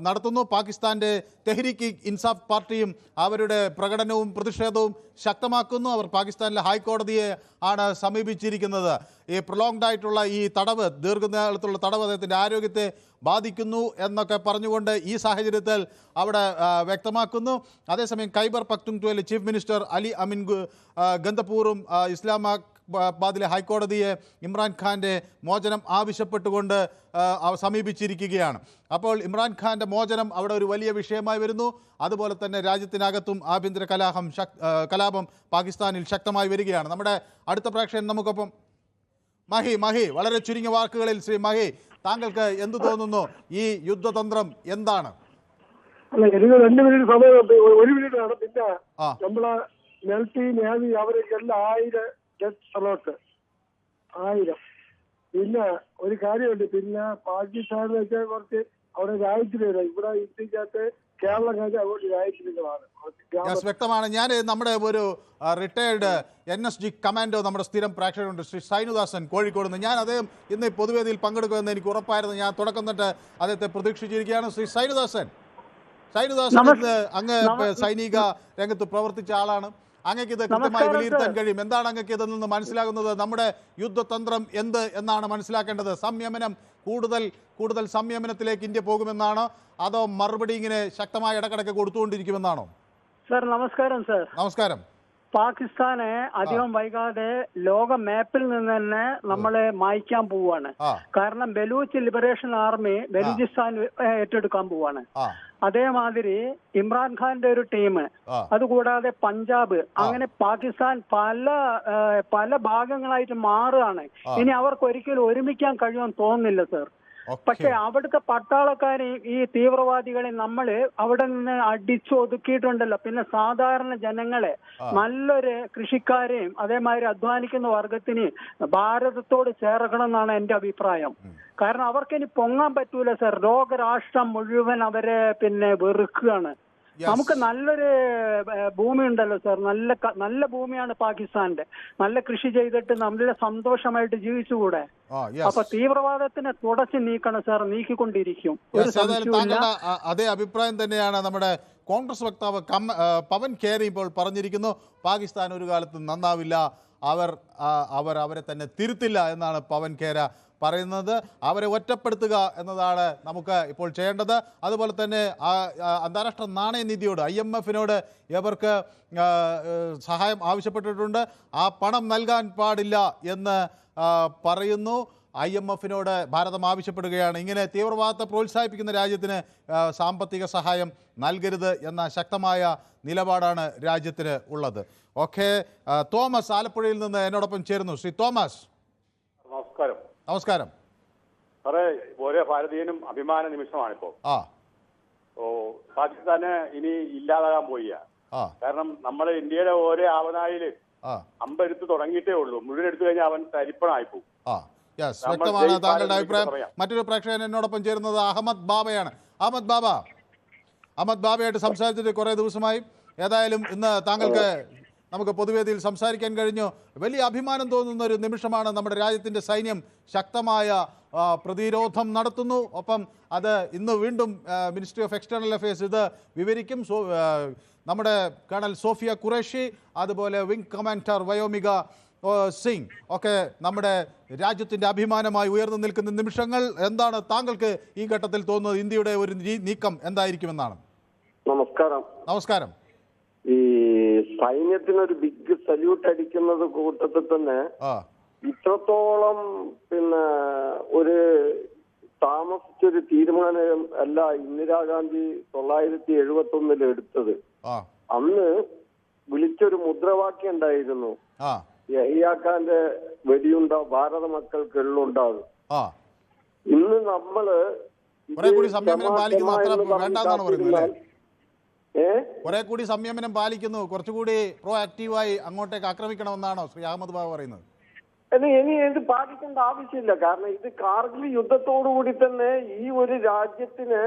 നടത്തുന്നു. പാകിസ്ഥാൻ്റെ തെഹ്രീക്ക് ഇൻസാഫ് പാർട്ടിയും അവരുടെ പ്രകടനവും പ്രതിഷേധവും ശക്തമാക്കുന്നു. അവർ പാകിസ്ഥാനിലെ ഹൈക്കോടതിയെ ആണ് സമീപിച്ചിരിക്കുന്നത്. ഈ പ്രൊലോങ്ഡ് ആയിട്ടുള്ള ഈ തടവ്, ദീർഘകാലത്തുള്ള തടവ് അദ്ദേഹത്തിൻ്റെ ആരോഗ്യത്തെ ബാധിക്കുന്നു എന്നൊക്കെ പറഞ്ഞുകൊണ്ട് ഈ സാഹചര്യത്തിൽ അവിടെ വ്യക്തമാക്കുന്നു. അതേസമയം ഖൈബർ പഖ്തൂൺഖ്വയിലെ ചീഫ് മിനിസ്റ്റർ അലി അമിൻ ഗന്ധപൂറും ഇസ്ലാമാബാദിലെ ഹൈക്കോടതിയെ ഇമ്രാൻഖാൻ്റെ മോചനം ആവശ്യപ്പെട്ടുകൊണ്ട് സമീപിച്ചിരിക്കുകയാണ്. അപ്പോൾ ഇമ്രാൻഖാൻ്റെ മോചനം അവിടെ ഒരു വലിയ വിഷയമായി വരുന്നു. അതുപോലെ തന്നെ രാജ്യത്തിനകത്തും ആഭ്യന്തര കലാപം പാകിസ്ഥാനിൽ ശക്തമായി വരികയാണ്. നമ്മുടെ അടുത്ത പ്രേക്ഷകൻ നമുക്കൊപ്പം മഹി, വളരെ ചുരുങ്ങിയ വാക്കുകളിൽ ശ്രീ മഹി, താങ്കൾക്ക് എന്ത് തോന്നുന്നു? ഈ യുദ്ധതന്ത്രം എന്താണ്? അല്ല, എനിക്ക് 2 മിനിറ്റ് സമയം, 1 മിനിറ്റ് ആണ്. പിന്നെ നമ്മളെ മിലിറ്ററി നേവി അവരൊക്കെ 1000 ഡെത്ത് അലോട്ട് 1000. പിന്നെ ഒരു കാര്യമുണ്ട്, പിന്നെ പാകിസ്ഥാനിലൊക്കെ കുറച്ച് അവിടെ രാജ്യത്തിലില്ല. ഇവിടെ ഇന്ത്യക്കകത്ത് കേരളം കഴിഞ്ഞാൽ അതുകൊണ്ട് രാജ്യത്തിലുകളാണ്. വ്യക്തമാണ്. ഞാൻ നമ്മുടെ ഒരു റിട്ടയർഡ് NSG കമാൻഡോ നമ്മുടെ സ്ഥിരം പ്രേക്ഷകരുണ്ട്, ശ്രീ സൈനുദാസൻ, കോഴിക്കോട് നിന്ന്. ഞാൻ അദ്ദേഹം ഇന്ന് പൊതുവേദിയിൽ പങ്കെടുക്കുമെന്ന് എനിക്ക് ഉറപ്പായിരുന്നു. ഞാൻ തുടക്കം തൊട്ട് അദ്ദേഹത്തെ പ്രതീക്ഷിച്ചിരിക്കുകയാണ്. ശ്രീ സൈനുദാസൻ, ഇന്ന് അങ്ങ് സൈനിക രംഗത്ത് പ്രവർത്തിച്ച ആളാണ്. അങ്ങക്ക് ഇത് കൃത്യമായി വിലയിരുത്താൻ കഴിയും. എന്താണ് അങ്ങക്ക് ഇതിൽ നിന്ന് മനസ്സിലാകുന്നത്? നമ്മുടെ യുദ്ധതന്ത്രം എന്ത് എന്നാണ് മനസ്സിലാക്കേണ്ടത്? സംയമനം, കൂടുതൽ സംയമനത്തിലേക്ക് ഇന്ത്യ പോകുമെന്നാണോ, അതോ മറുപടി ഇങ്ങനെ ശക്തമായ ഇടക്കിടക്ക് കൊടുത്തുകൊണ്ടിരിക്കുമെന്നാണോ? സർ നമസ്കാരം. സർ നമസ്കാരം. പാകിസ്ഥാനെ അധികം വൈകാതെ ലോക മാപ്പിൽ നിന്ന് തന്നെ നമ്മളെ മായ്ക്കാൻ പോവാണ്. കാരണം ബലൂച്ച് ലിബറേഷൻ ആർമി ബലൂചിസ്ഥാൻ ഏറ്റെടുക്കാൻ പോവാണ്. അതേമാതിരി ഇമ്രാൻഖാന്റെ ഒരു ടീം, അതുകൂടാതെ പഞ്ചാബ്, അങ്ങനെ പാകിസ്ഥാൻ പല ഭാഗങ്ങളായിട്ട് മാറുകയാണ്. ഇനി അവർക്ക് ഒരിക്കലും ഒരുമിക്കാൻ കഴിയുമെന്ന് തോന്നുന്നില്ല സർ. പക്ഷെ അവിടുത്തെ പട്ടാളക്കാരെ ഈ തീവ്രവാദികളെ നമ്മള് അവിടെ നിന്ന് അടിച്ചൊതുക്കിയിട്ടുണ്ടല്ലോ. പിന്നെ സാധാരണ ജനങ്ങളെ, നല്ലൊരു കൃഷിക്കാരെയും അതേമാതിരി അധ്വാനിക്കുന്ന വർഗത്തിന് ഭാരതത്തോട് ചേർക്കണം എന്നാണ് എന്റെ അഭിപ്രായം. കാരണം അവർക്കിനി പൊങ്ങാൻ പറ്റൂല സർ. ലോകരാഷ്ട്രം മുഴുവൻ അവരെ പിന്നെ വെറുക്കുകയാണ്. നമുക്ക് നല്ലൊരു ഭൂമി ഉണ്ടല്ലോ സർ, നല്ല ഭൂമിയാണ് പാകിസ്ഥാന്റെ. നല്ല കൃഷി ചെയ്തിട്ട് നല്ല സന്തോഷമായിട്ട് ജീവിച്ചുകൂടെ? അപ്പൊ തീവ്രവാദത്തിനെ തുടച്ചു നീക്കണം സർ, നീക്കിക്കൊണ്ടിരിക്കും. അതേ അഭിപ്രായം തന്നെയാണ് നമ്മുടെ കോൺഗ്രസ് വക്താവ് പവൻ ഖേര ഇപ്പോൾ പറഞ്ഞിരിക്കുന്നു. പാകിസ്ഥാൻ ഒരു കാലത്തും നന്നാവില്ല, അവരെ തന്നെ തിരുത്തില്ല എന്നാണ് പവൻ ഖേര പറയുന്നത്. അവരെ ഒറ്റപ്പെടുത്തുക എന്നതാണ് നമുക്ക് ഇപ്പോൾ ചെയ്യേണ്ടത്. അതുപോലെ തന്നെ അന്താരാഷ്ട്ര നാണയനിധിയോട്, IMF-നോട് ഇവർക്ക് സഹായം ആവശ്യപ്പെട്ടിട്ടുണ്ട്. ആ പണം നൽകാൻ പാടില്ല എന്ന് പറയുന്നു. IMF-നോട് ഭാരതം ആവശ്യപ്പെടുകയാണ്, ഇങ്ങനെ തീവ്രവാദത്തെ പ്രോത്സാഹിപ്പിക്കുന്ന രാജ്യത്തിന് സാമ്പത്തിക സഹായം നൽകരുത് എന്ന ശക്തമായ നിലപാടാണ് രാജ്യത്തിന് ഉള്ളത്. ഓക്കെ, തോമസ് ആലപ്പുഴയിൽ നിന്ന് എന്നോടൊപ്പം ചേരുന്നു. ശ്രീ തോമസ്, നമസ്കാരം. സാറേ, ഓരോ ഭാരതീയനും അഭിമാന നിമിഷമാണിപ്പോ. പാകിസ്ഥാന് ഇനി ഇല്ലാതാകാൻ പോയി. കാരണം നമ്മുടെ ഇന്ത്യയുടെ ഓരോ ആവനായില് അമ്പെടുത്ത് തുടങ്ങിയിട്ടേ ഉള്ളൂ. മുഴുവൻ എടുത്തു കഴിഞ്ഞാൽ അവൻ തരിപ്പണായിപ്പോ. വ്യക്തമാണ് താങ്കളുടെ അഭിപ്രായം. മറ്റൊരു പ്രേക്ഷകൻ എന്നോടൊപ്പം ചേരുന്നത് അഹമ്മദ് ബാബയാണ്. അഹമ്മദ് ബാബയായിട്ട് സംസാരിച്ചിട്ട് കുറേ ദിവസമായി. ഏതായാലും ഇന്ന് താങ്കൾക്ക് നമുക്ക് പൊതുവേദിയിൽ സംസാരിക്കാൻ കഴിഞ്ഞു. വലിയ അഭിമാനം തോന്നുന്ന ഒരു നിമിഷമാണ്. നമ്മുടെ രാജ്യത്തിൻ്റെ സൈന്യം ശക്തമായ പ്രതിരോധം നടത്തുന്നു. ഒപ്പം അത് ഇന്ന് വീണ്ടും മിനിസ്ട്രി ഓഫ് എക്സ്റ്റേണൽ അഫയേഴ്സ് ഇത് വിവരിക്കും. നമ്മുടെ കേണൽ സോഫിയ ഖുറേഷി, അതുപോലെ വിംഗ് കമാൻഡർ വയോമിക സിംഗ് ഒക്കെ നമ്മുടെ രാജ്യത്തിൻ്റെ അഭിമാനമായി ഉയർന്നു നിൽക്കുന്ന നിമിഷങ്ങൾ. എന്താണ് താങ്കൾക്ക് ഈ ഘട്ടത്തിൽ തോന്നുന്നത്? ഇന്ത്യയുടെ ഒരു നീക്കം എന്തായിരിക്കുമെന്നാണ്? നമസ്കാരം. ഈ സൈന്യത്തിനൊരു ബിഗ് സല്യൂട്ട് അടിക്കുന്നത് കൂട്ടത്തിൽ തന്നെ ഇത്രത്തോളം പിന്നെ ഒരു താമസിച്ചൊരു തീരുമാനം അല്ല ഇന്ദിരാഗാന്ധി 1971 എടുത്തത്. അന്ന് വിളിച്ചൊരു മുദ്രാവാക്യം ഉണ്ടായിരുന്നു, യഹിയാഖാന്റെ വെടിയുണ്ട ഭാരത മക്കൾക്ക് എള്ളുണ്ടാകും. ഇന്ന് നമ്മള് കുറെ കൂടി സംയമനം കുറച്ചുകൂടി പ്രോ ആക്റ്റീവായി അങ്ങോട്ടേക്ക് ആക്രമിക്കണമെന്നാണോ ശ്രീ അഹമ്മദ് ബാബ പറയുന്നത്? ഇനി ഇത് പാലിക്കേണ്ട ആവശ്യമില്ല. കാരണം ഇത് കാർഗിൽ യുദ്ധത്തോടുകൂടി തന്നെ ഈ ഒരു രാജ്യത്തിന്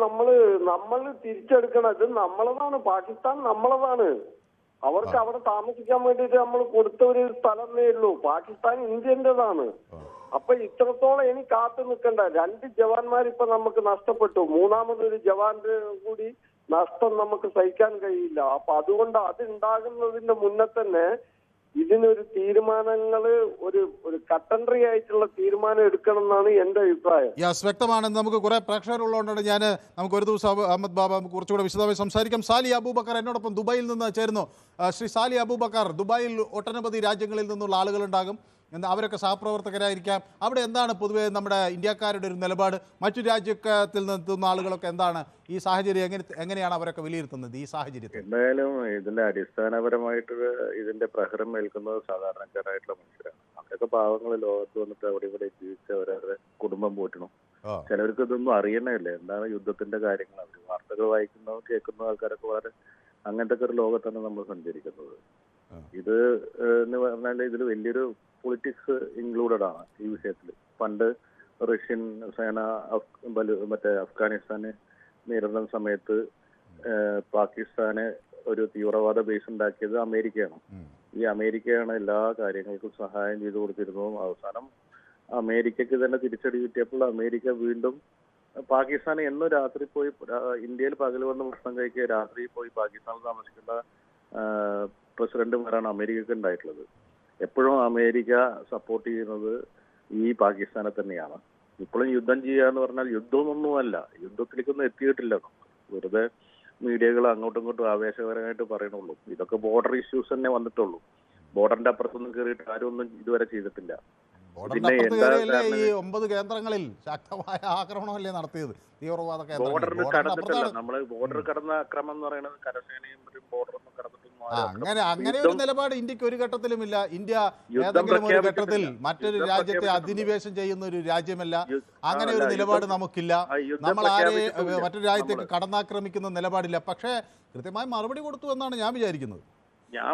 നമ്മൾ തിരിച്ചെടുക്കണം. ഇത് നമ്മളതാണ്, പാകിസ്ഥാൻ നമ്മളതാണ്. അവർക്ക് അവിടെ താമസിക്കാൻ വേണ്ടിയിട്ട് നമ്മൾ കൊടുത്ത ഒരു സ്ഥലമേ ഉള്ളൂ. പാകിസ്ഥാൻ ഇന്ത്യൻ്റെതാണ്. അപ്പൊ ഇത്രത്തോളം ഇനി കാത്തു നിൽക്കണ്ട. 2 ജവാന്മാർ ഇപ്പൊ നമുക്ക് നഷ്ടപ്പെട്ടു. 3ാമതൊരു ജവാന്റെ കൂടി നഷ്ടം നമുക്ക് സഹിക്കാൻ കഴിയില്ല. അപ്പൊ അതുകൊണ്ട് അത് ഉണ്ടാകുന്നതിന്റെ മുന്നേ തന്നെ ഇതിനൊരു തീരുമാനങ്ങള് ഒരു കട്ടൻട്രി ആയിട്ടുള്ള തീരുമാനം എടുക്കണം എന്നാണ് എന്റെ അഭിപ്രായം. വ്യക്തമാണ്. നമുക്ക് കുറെ പ്രേക്ഷകരുള്ളതുകൊണ്ടാണ് നമുക്ക് ഒരു ദിവസം അഹമ്മദ് ബാബ കുറച്ചുകൂടെ വിശദമായി സംസാരിക്കാം. സാലി അബൂബക്കർ എന്നോടൊപ്പം ദുബായിൽ നിന്ന് ചേരുന്നു. ശ്രീ സാലി അബൂബക്കർ, ദുബായിൽ ഒട്ടനവധി രാജ്യങ്ങളിൽ നിന്നുള്ള ആളുകളുണ്ടാകും, അവരൊക്കെ സഹപ്രവർത്തകരായിരിക്കാം. അവിടെ എന്താണ് പൊതുവേ നമ്മുടെ ഇന്ത്യക്കാരുടെ ഒരു നിലപാട്? മറ്റു രാജ്യത്തിൽ നിന്നെത്തുന്ന ആളുകളൊക്കെ എന്താണ് ഈ സാഹചര്യം എങ്ങനെയാണ് അവരൊക്കെ വിലയിരുത്തുന്നത് ഈ സാഹചര്യത്തിൽ? എന്തായാലും ഇതിന്റെ അടിസ്ഥാനപരമായിട്ട് ഇതിന്റെ പ്രഹരം ഏൽക്കുന്നത് സാധാരണക്കാരായിട്ടുള്ള മനുഷ്യരാണ്. അവരൊക്കെ പാവങ്ങൾ ലോകത്ത് വന്നിട്ട് അവിടെ ഇവിടെ ജീവിച്ച് അവരവരുടെ കുടുംബം പോറ്റണം. ചിലവർക്ക് ഇതൊന്നും അറിയണമില്ല, എന്താണ് യുദ്ധത്തിന്റെ കാര്യങ്ങൾ. അവർ വാർത്തകൾ വായിക്കുന്നതും കേൾക്കുന്ന ആൾക്കാരൊക്കെ വളരെ അങ്ങനത്തെ ഒരു ലോകത്താണ് നമ്മൾ സഞ്ചരിക്കുന്നത്. ഇത് എന്ന് പറഞ്ഞാൽ ഇതിൽ വലിയൊരു പൊളിറ്റിക്സ് ഇൻക്ലൂഡഡ് ആണ് ഈ വിഷയത്തിൽ. പണ്ട് റഷ്യൻ സേന അഫ്ഗാനിസ്ഥാന് നേരിടുന്ന സമയത്ത് പാകിസ്ഥാന് ഒരു തീവ്രവാദ ബേസ് ഉണ്ടാക്കിയത് അമേരിക്കയാണ്. ഈ അമേരിക്കയാണ് എല്ലാ കാര്യങ്ങൾക്കും സഹായം ചെയ്തു കൊടുത്തിരുന്നതും. അവസാനം അമേരിക്കക്ക് തന്നെ തിരിച്ചടി കിട്ടിയപ്പോൾ അമേരിക്ക വീണ്ടും പാകിസ്ഥാന് എന്നും രാത്രി പോയി ഇന്ത്യയിൽ പകൽ വന്ന് ഭക്ഷണം കഴിക്കുക, രാത്രി പോയി പാകിസ്ഥാനിൽ താമസിക്കുന്ന പ്രസിഡന്റുമാരാണ് അമേരിക്കക്ക് ഉണ്ടായിട്ടുള്ളത്. എപ്പോഴും അമേരിക്ക സപ്പോർട്ട് ചെയ്യുന്നത് ഈ പാകിസ്ഥാനെ തന്നെയാണ്. ഇപ്പോഴും യുദ്ധം ചെയ്യാന്ന് പറഞ്ഞാൽ യുദ്ധമൊന്നുമല്ല, യുദ്ധത്തിലേക്കൊന്നും എത്തിയിട്ടില്ല. വെറുതെ മീഡിയകൾ അങ്ങോട്ടും ഇങ്ങോട്ടും ആവേശകരമായിട്ട് പറയണുള്ളൂ. ഇതൊക്കെ ബോർഡർ ഇഷ്യൂസ് തന്നെ വന്നിട്ടുള്ളൂ. ബോർഡറിന്റെ അപ്പുറത്തൊന്നും കയറിയിട്ട് ആരും ഒന്നും ഇതുവരെ ചെയ്തിട്ടില്ല. ഈ 9 കേന്ദ്രങ്ങളിൽ ശക്തമായ ആക്രമണമല്ലേ നടത്തിയത് തീവ്രവാദ കേന്ദ്രങ്ങൾ? ബോർഡറിൽ കടന്നിട്ടല്ല. നമ്മള് ബോർഡർ കടന്ന അക്രമം എന്ന് പറയുന്നത് കരസേനയും ബോർഡറൊന്നും കടന്നിട്ടൊന്നും അങ്ങനെ ഒരു നിലപാട് ഇന്ത്യക്ക് ഒരു ഘട്ടത്തിലുമില്ല. ഇന്ത്യ ഏതെങ്കിലും ഒരു ഘട്ടത്തിൽ മറ്റൊരു രാജ്യത്തെ അധിനിവേശം ചെയ്യുന്ന ഒരു രാജ്യമല്ല. അങ്ങനെ ഒരു നിലപാട് നമുക്കില്ല. നമ്മൾ ആരെ മറ്റൊരു രാജ്യത്തേക്ക് കടന്നാക്രമിക്കുന്ന നിലപാടില്ല. പക്ഷേ കൃത്യമായി മറുപടി കൊടുത്തു എന്നാണ് ഞാൻ വിചാരിക്കുന്നത്.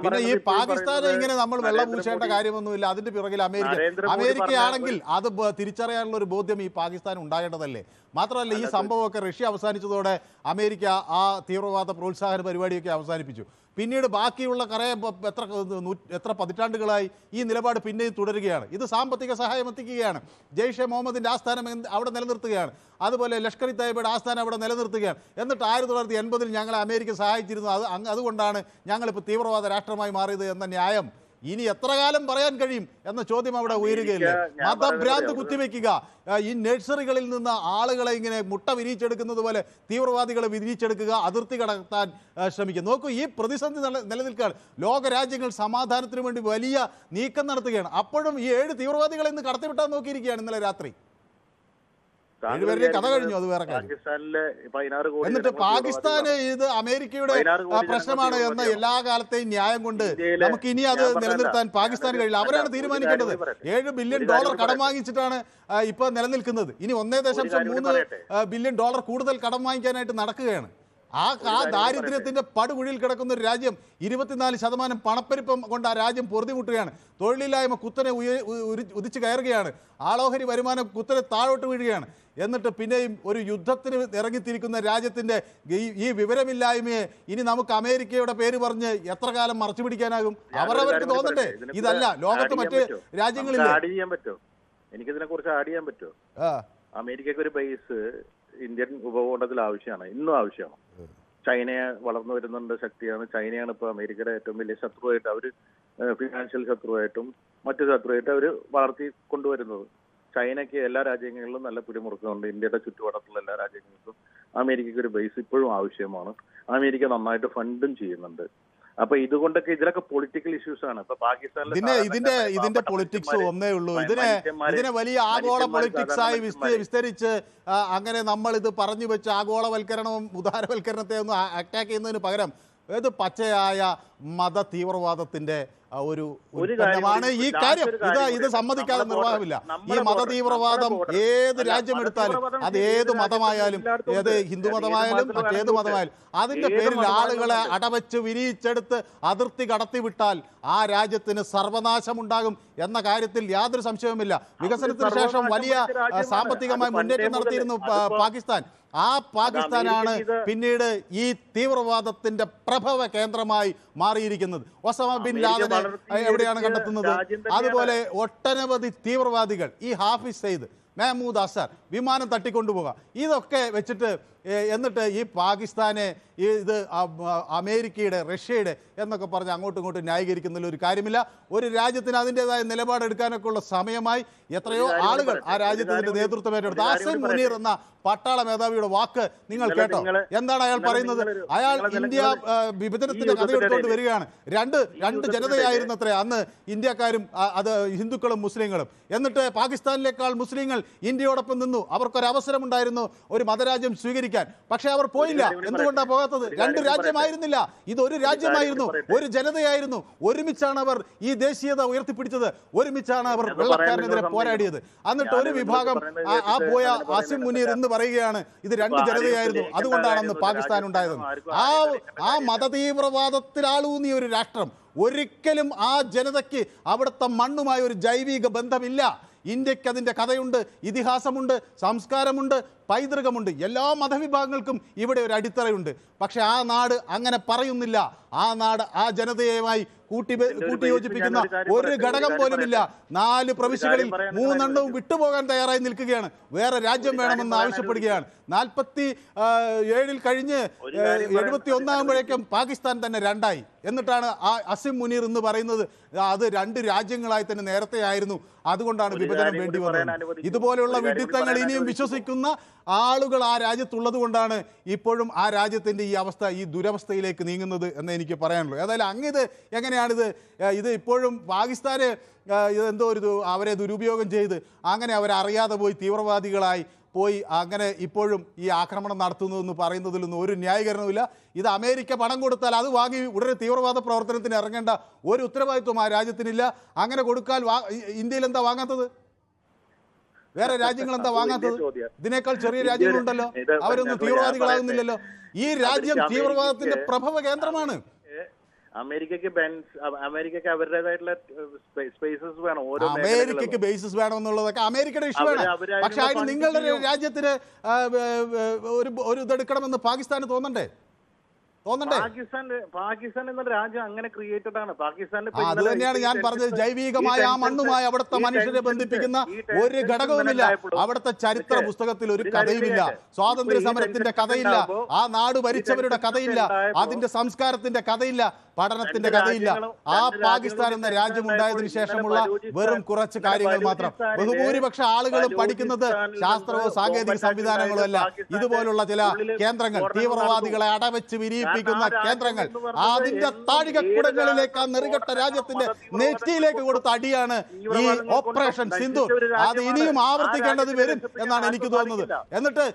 പിന്നെ ഈ പാകിസ്ഥാനെ ഇങ്ങനെ നമ്മൾ വെള്ളം പൂശേണ്ട കാര്യമൊന്നുമില്ല. അതിന്റെ പിറകിൽ അമേരിക്കയാണെങ്കിൽ അത് തിരിച്ചറിയാനുള്ള ഒരു ബോധ്യം ഈ പാകിസ്ഥാൻ ഉണ്ടാകേണ്ടതല്ലേ? മാത്രമല്ല, ഈ സംഭവമൊക്കെ റഷ്യ അവസാനിച്ചതോടെ അമേരിക്ക ആ തീവ്രവാദ പ്രോത്സാഹന പരിപാടിയൊക്കെ അവസാനിപ്പിച്ചു. പിന്നീട് ബാക്കിയുള്ള എത്ര പതിറ്റാണ്ടുകളായി ഈ നിലപാട് പിന്നെയും തുടരുകയാണ്. ഇത് സാമ്പത്തിക സഹായം എത്തിക്കുകയാണ്. ജെയ്ഷെ മുഹമ്മദിന്റെ ആസ്ഥാനം അവിടെ നിലനിർത്തുകയാണ്. അതുപോലെ ലഷ്കർ ഇ തയ്യബയുടെ ആസ്ഥാനം അവിടെ നിലനിർത്തുകയാണ്. എന്നിട്ട് 1980 ഞങ്ങളെ അമേരിക്ക സഹായിച്ചിരുന്നു, അതുകൊണ്ടാണ് ഞങ്ങളിപ്പോൾ തീവ്രവാദ രാഷ്ട്രമായി മാറിയത് എന്ന ന്യായം ഇനി എത്ര കാലം പറയാൻ കഴിയും എന്ന ചോദ്യം അവിടെ ഉയരുകയില്ലേ? മതഭ്രാന്ത് കുത്തിവെക്കുക, ഈ നഴ്സറികളിൽ നിന്ന് ആളുകളെ ഇങ്ങനെ മുട്ട വിരിയിച്ചെടുക്കുന്നത് പോലെ തീവ്രവാദികളെ വിരിയിച്ചെടുക്കുക, അതിർത്തി കടത്താൻ ശ്രമിക്കുക. നോക്കൂ, ഈ പ്രതിസന്ധി നിലനിൽക്കുകയാണ്. ലോകരാജ്യങ്ങൾ സമാധാനത്തിന് വേണ്ടി വലിയ നീക്കം നടത്തുകയാണ്. അപ്പോഴും ഈ 7 തീവ്രവാദികളെ ഇന്ന് കടത്തിവിട്ടാൻ നോക്കിയിരിക്കുകയാണ് ഇന്നലെ രാത്രി. 7 പേരുടെ കഥ കഴിഞ്ഞു, അത് വേറെ കാര്യം. എന്നിട്ട് പാകിസ്ഥാന് ഇത് അമേരിക്കയുടെ പ്രശ്നമാണ് എന്ന എല്ലാ കാലത്തെയും ന്യായം കൊണ്ട് നമുക്ക് ഇനി അത് നിലനിർത്താൻ പാകിസ്ഥാൻ കഴിയില്ല. അവരാണ് തീരുമാനിക്കേണ്ടത്. $7 ബില്യൺ കടം വാങ്ങിച്ചിട്ടാണ് ഇപ്പൊ നിലനിൽക്കുന്നത്. ഇനി $1.3 ബില്യൺ കൂടുതൽ കടം വാങ്ങിക്കാനായിട്ട് നടക്കുകയാണ്. ആ ദാരിദ്ര്യത്തിന്റെ പടുകുഴിയിൽ കിടക്കുന്ന ഒരു രാജ്യം 24% പണപ്പെരുപ്പം കൊണ്ട് ആ രാജ്യം പൊറുതിമുട്ടുകയാണ്. തൊഴിലില്ലായ്മ കുത്തനെ ഉദിച്ചു കയറുകയാണ്. ആളോഹരി വരുമാനം കുത്തനെ താഴോട്ട് വീഴുകയാണ്. എന്നിട്ട് പിന്നെയും ഒരു യുദ്ധത്തിന് ഇറങ്ങിത്തിരിക്കുന്ന രാജ്യത്തിന്റെ ഈ വിവരമില്ലായ്മയെ ഇനി നമുക്ക് അമേരിക്കയുടെ പേര് പറഞ്ഞ് എത്ര കാലം മറച്ചു പിടിക്കാനാകും? അവരവർക്ക് തോന്നണ്ടേ ഇതല്ല ലോകത്ത് മറ്റ് രാജ്യങ്ങളിൽ. എനിക്കിതിനെ കുറിച്ച് ആഡ് ചെയ്യാൻ പറ്റുമോ? അമേരിക്കക്ക് ഒരു ബേസ് ഇന്ത്യൻ ഉപഭൂഖണ്ഡത്തിൽ ആവശ്യമാണ്, ഇന്നും ആവശ്യമാണ്. ചൈനയെ വളർന്നു വരുന്നുണ്ട് ശക്തിയാണ്. ചൈനയാണ് ഇപ്പോൾ അമേരിക്കയുടെ ഏറ്റവും വലിയ ശത്രുവായിട്ട്, അവർ ഫിനാൻഷ്യൽ ശത്രുവായിട്ടും മറ്റു ശത്രുവായിട്ട് അവർ വളർത്തി കൊണ്ടുവരുന്നത്. ചൈനയ്ക്ക് എല്ലാ രാജ്യങ്ങളിലും നല്ല പിടിമുറുക്കുന്നുണ്ട്. ഇന്ത്യയുടെ ചുറ്റുവട്ടത്തുള്ള എല്ലാ രാജ്യങ്ങൾക്കും അമേരിക്കയ്ക്ക് ഒരു ബേസ് ഇപ്പോഴും ആവശ്യമാണ്. അമേരിക്ക നന്നായിട്ട് ഫണ്ടും ചെയ്യുന്നുണ്ട്. അപ്പൊ ഇതുകൊണ്ടൊക്കെ ഇതിലൊക്കെ പൊളിറ്റിക്കൽ ഇഷ്യൂസ് ആണ്. ഇപ്പൊ ഇതിന്റെ പൊളിറ്റിക്സ് ഒന്നേ ഉള്ളൂ. ഇതിനെ വലിയ ആഗോള പൊളിറ്റിക്സ് ആയി വിസ്തരിച്ച് അങ്ങനെ നമ്മൾ ഇത് പറഞ്ഞു വെച്ച് ആഗോളവൽക്കരണവും ഉദാരവൽക്കരണത്തെ ഒന്ന് അറ്റാക്ക് ചെയ്യുന്നതിന് പകരം ഏത് പച്ചയായ മത തീവ്രവാദത്തിന്റെ ഒരു ഉൽപ്പന്നമാണ് ഈ കാര്യം. ഇത് സമ്മതിക്കാതെ നിർവാഹമില്ല. ഈ മത തീവ്രവാദം ഏത് രാജ്യം എടുത്താലും, അത് ഏത് മതമായാലും, ഏത് ഹിന്ദു മതമായാലും മറ്റേത് മതമായാലും, അതിന്റെ പേരിൽ ആളുകളെ അടവച്ച് വിരിയിച്ചെടുത്ത് അതിർത്തി കടത്തിവിട്ടാൽ ആ രാജ്യത്തിന് സർവനാശമുണ്ടാകും എന്ന കാര്യത്തിൽ യാതൊരു സംശയവുമില്ല. വികസനത്തിന് ശേഷം വലിയ സാമ്പത്തികമായി മുന്നേറ്റം നടത്തിയിരുന്നു പാകിസ്ഥാൻ. ആ പാകിസ്ഥാനാണ് പിന്നീട് ഈ തീവ്രവാദത്തിന്റെ പ്രഭവ കേന്ദ്രമായി മാറിയിരിക്കുന്നത്. ഒസാമ ബിൻ ലാദനെ എവിടെയാണ് കണ്ടെത്തുന്നത്? അതുപോലെ ഒട്ടനവധി തീവ്രവാദികൾ, ഈ ഹാഫിസ് സയ്യിദ്, മെഹ്മൂദ് അസർ, വിമാനം തട്ടിക്കൊണ്ടുപോകുക, ഇതൊക്കെ വെച്ചിട്ട് എന്നിട്ട് ഈ പാകിസ്ഥാനെ ഇത് അമേരിക്കയുടെ, റഷ്യയുടെ എന്നൊക്കെ പറഞ്ഞ് അങ്ങോട്ടും ഇങ്ങോട്ടും ന്യായീകരിക്കുന്നതിൽ ഒരു കാര്യമില്ല. ഒരു രാജ്യത്തിന് അതിൻ്റെതായ നിലപാടെടുക്കാനൊക്കെ ഉള്ള സമയമായി. എത്രയോ ആളുകൾ ആ രാജ്യത്തിന്റെ നേതൃത്വം ഏറ്റെടുത്തു. ആസിം മുനീർ എന്ന പട്ടാള മേധാവിയുടെ വാക്ക് നിങ്ങൾ കേട്ടോ? എന്താണ് അയാൾ പറയുന്നത്? അയാൾ ഇന്ത്യ വിഭജനത്തിന്റെ കഥ എടുത്തുകൊണ്ട് വരികയാണ്. രണ്ട് ജനതയായിരുന്നത്രേ അന്ന് ഇന്ത്യക്കാരും, അത് ഹിന്ദുക്കളും മുസ്ലിങ്ങളും. എന്നിട്ട് പാകിസ്ഥാനിലേക്കാൾ മുസ്ലിങ്ങൾ ഇന്ത്യയോടൊപ്പം നിന്നു. അവർക്കൊരവസരമുണ്ടായിരുന്നു ഒരു മതരാജ്യം സ്വീകരിക്കാൻ. പക്ഷെ അവർ പോയില്ല. എന്തുകൊണ്ടാണ് പോകാത്തത്? രണ്ട് രാജ്യമായിരുന്നില്ല, ഇതൊരു രാജ്യമായിരുന്നു, ഒരു ജനതയായിരുന്നു. ഒരുമിച്ചാണ് അവർ ഈ ദേശീയത ഉയർത്തിപ്പിടിച്ചത്. ഒരുമിച്ചാണ് അവർ വെള്ളക്കാരനെതിരെ പോരാടിയത്. എന്നിട്ട് ഒരു വിഭാഗം ആ പോയ ആസിം മുനീർ എന്ന് പറയുകയാണ് ഇത് രണ്ട് ജനതയായിരുന്നു, അതുകൊണ്ടാണെന്ന് പാകിസ്ഥാൻ ഉണ്ടായത്. ആ മതതീവ്രവാദത്തിൽ ആളൂന്നിയ ഒരു രാഷ്ട്രം ഒരിക്കലും ആ ജനതയ്ക്ക് അവിടുത്തെ മണ്ണുമായി ഒരു ജൈവിക ബന്ധമില്ല. ഇന്ത്യക്ക് അതിൻ്റെ കഥയുണ്ട്, ഇതിഹാസമുണ്ട്, സംസ്കാരമുണ്ട്, പൈതൃകമുണ്ട്. എല്ലാ മതവിഭാഗങ്ങൾക്കും ഇവിടെ ഒരു അടിത്തറയുണ്ട്. പക്ഷെ ആ നാട് അങ്ങനെ പറയുന്നില്ല. ആ നാട് ആ ജനതയുമായി കൂട്ടിയോജിപ്പിക്കുന്ന ഒരു ഘടകം പോലുമില്ല. 4 പ്രവിശ്യകളിൽ 3 എണ്ണവും വിട്ടുപോകാൻ തയ്യാറായി നിൽക്കുകയാണ്. വേറെ രാജ്യം വേണമെന്ന് ആവശ്യപ്പെടുകയാണ്. 47 കഴിഞ്ഞ് 71 ആകുമ്പോഴേക്കും പാകിസ്ഥാൻ തന്നെ 2ആയി. എന്നിട്ടാണ് ആ അസിം മുനീർ എന്ന് പറയുന്നത് അത് 2 രാജ്യങ്ങളായി തന്നെ നേരത്തെ ആയിരുന്നു, അതുകൊണ്ടാണ് വിഭജനം വേണ്ടി വന്നത്. ഇതുപോലെയുള്ള വിഡിത്തങ്ങൾ ഇനിയും വിശ്വസിക്കുന്ന ആളുകൾ ആ രാജ്യത്തുള്ളത് കൊണ്ടാണ് ഇപ്പോഴും ആ രാജ്യത്തിൻ്റെ ഈ അവസ്ഥ, ഈ ദുരവസ്ഥയിലേക്ക് നീങ്ങുന്നത് എന്ന് എനിക്ക് പറയാനുള്ളൂ. ഏതായാലും അങ്ങിത് ഇത് ഇപ്പോഴും പാകിസ്ഥാന് എന്തോ അവരെ ദുരുപയോഗം ചെയ്ത് അങ്ങനെ അവരറിയാതെ പോയി തീവ്രവാദികളായി പോയി അങ്ങനെ ഇപ്പോഴും ഈ ആക്രമണം നടത്തുന്നതെന്ന് പറയുന്നതിലൊന്നും ഒരു ന്യായീകരണമില്ല. ഇത് അമേരിക്ക പണം കൊടുത്താൽ അത് വാങ്ങി ഉടനെ തീവ്രവാദ പ്രവർത്തനത്തിന് ഇറങ്ങേണ്ട ഒരു ഉത്തരവാദിത്വം ആ രാജ്യത്തിനില്ല. അങ്ങനെ കൊടുക്കാൽ ഇന്ത്യയിൽ എന്താ വാങ്ങാത്തത്? വേറെ രാജ്യങ്ങൾ എന്താ വാങ്ങാത്തത്? ഇതിനേക്കാൾ ചെറിയ രാജ്യങ്ങളുണ്ടല്ലോ, അവരൊന്നും തീവ്രവാദികളാകുന്നില്ലല്ലോ. ഈ രാജ്യം തീവ്രവാദത്തിന്റെ പ്രഭവ കേന്ദ്രമാണ്. അമേരിക്കയ്ക്ക് അവരുടേതായിട്ടുള്ള സ്പേസസ് വേണം. അമേരിക്കയ്ക്ക് ബേസിസ് വേണം എന്നുള്ളതൊക്കെ അമേരിക്കയുടെ ഇഷ്യൂ ആണ്. പക്ഷെ അതിന് നിങ്ങളുടെ രാജ്യത്തിന് ഒരു ഇതെടുക്കണമെന്ന് പാകിസ്ഥാന് തോന്നണ്ടേ? പാകിസ്ഥാൻ എന്ന രാജ്യം അങ്ങനെ ക്രിയേറ്റഡ് ആണ്. അത് തന്നെയാണ് ഞാൻ പറഞ്ഞത്. ജൈവികമായ ആ മണ്ണുമായി അവിടുത്തെ മനുഷ്യരെ ബന്ധിപ്പിക്കുന്ന ഒരു ഘടകവുമില്ല. അവിടുത്തെ ചരിത്ര പുസ്തകത്തിൽ ഒരു കഥയുമില്ല. സ്വാതന്ത്ര്യ സമരത്തിന്റെ കഥയില്ല, ആ നാട് ഭരിച്ചവരുടെ കഥയില്ല, അതിന്റെ സംസ്കാരത്തിന്റെ കഥയില്ല, പഠനത്തിന്റെ കഥയില്ല. ആ പാകിസ്ഥാൻ എന്ന രാജ്യം ഉണ്ടായതിനു ശേഷമുള്ള വെറും കുറച്ച് കാര്യങ്ങൾ മാത്രം. ബഹുഭൂരിപക്ഷ ആളുകളും പഠിക്കുന്നത് ശാസ്ത്രവും സാങ്കേതിക സംവിധാനങ്ങളും അല്ല, ഇതുപോലുള്ള ചില കേന്ദ്രങ്ങൾ, തീവ്രവാദികളെ അടവെച്ച് വിരിയിപ്പിക്കുന്ന കേന്ദ്രങ്ങൾ, അതിന്റെ താഴികക്കുടങ്ങളിലേക്ക് ആ നെറുകെട്ട രാജ്യത്തിന്റെ നെറ്റിയിലേക്ക് കൊടുത്ത അടിയാണ് ഈ ഓപ്പറേഷൻ സിന്ദൂർ. അത് ഇനിയും ആവർത്തിക്കേണ്ടത് വരും എന്നാണ് എനിക്ക് തോന്നുന്നത്. എന്നിട്ട്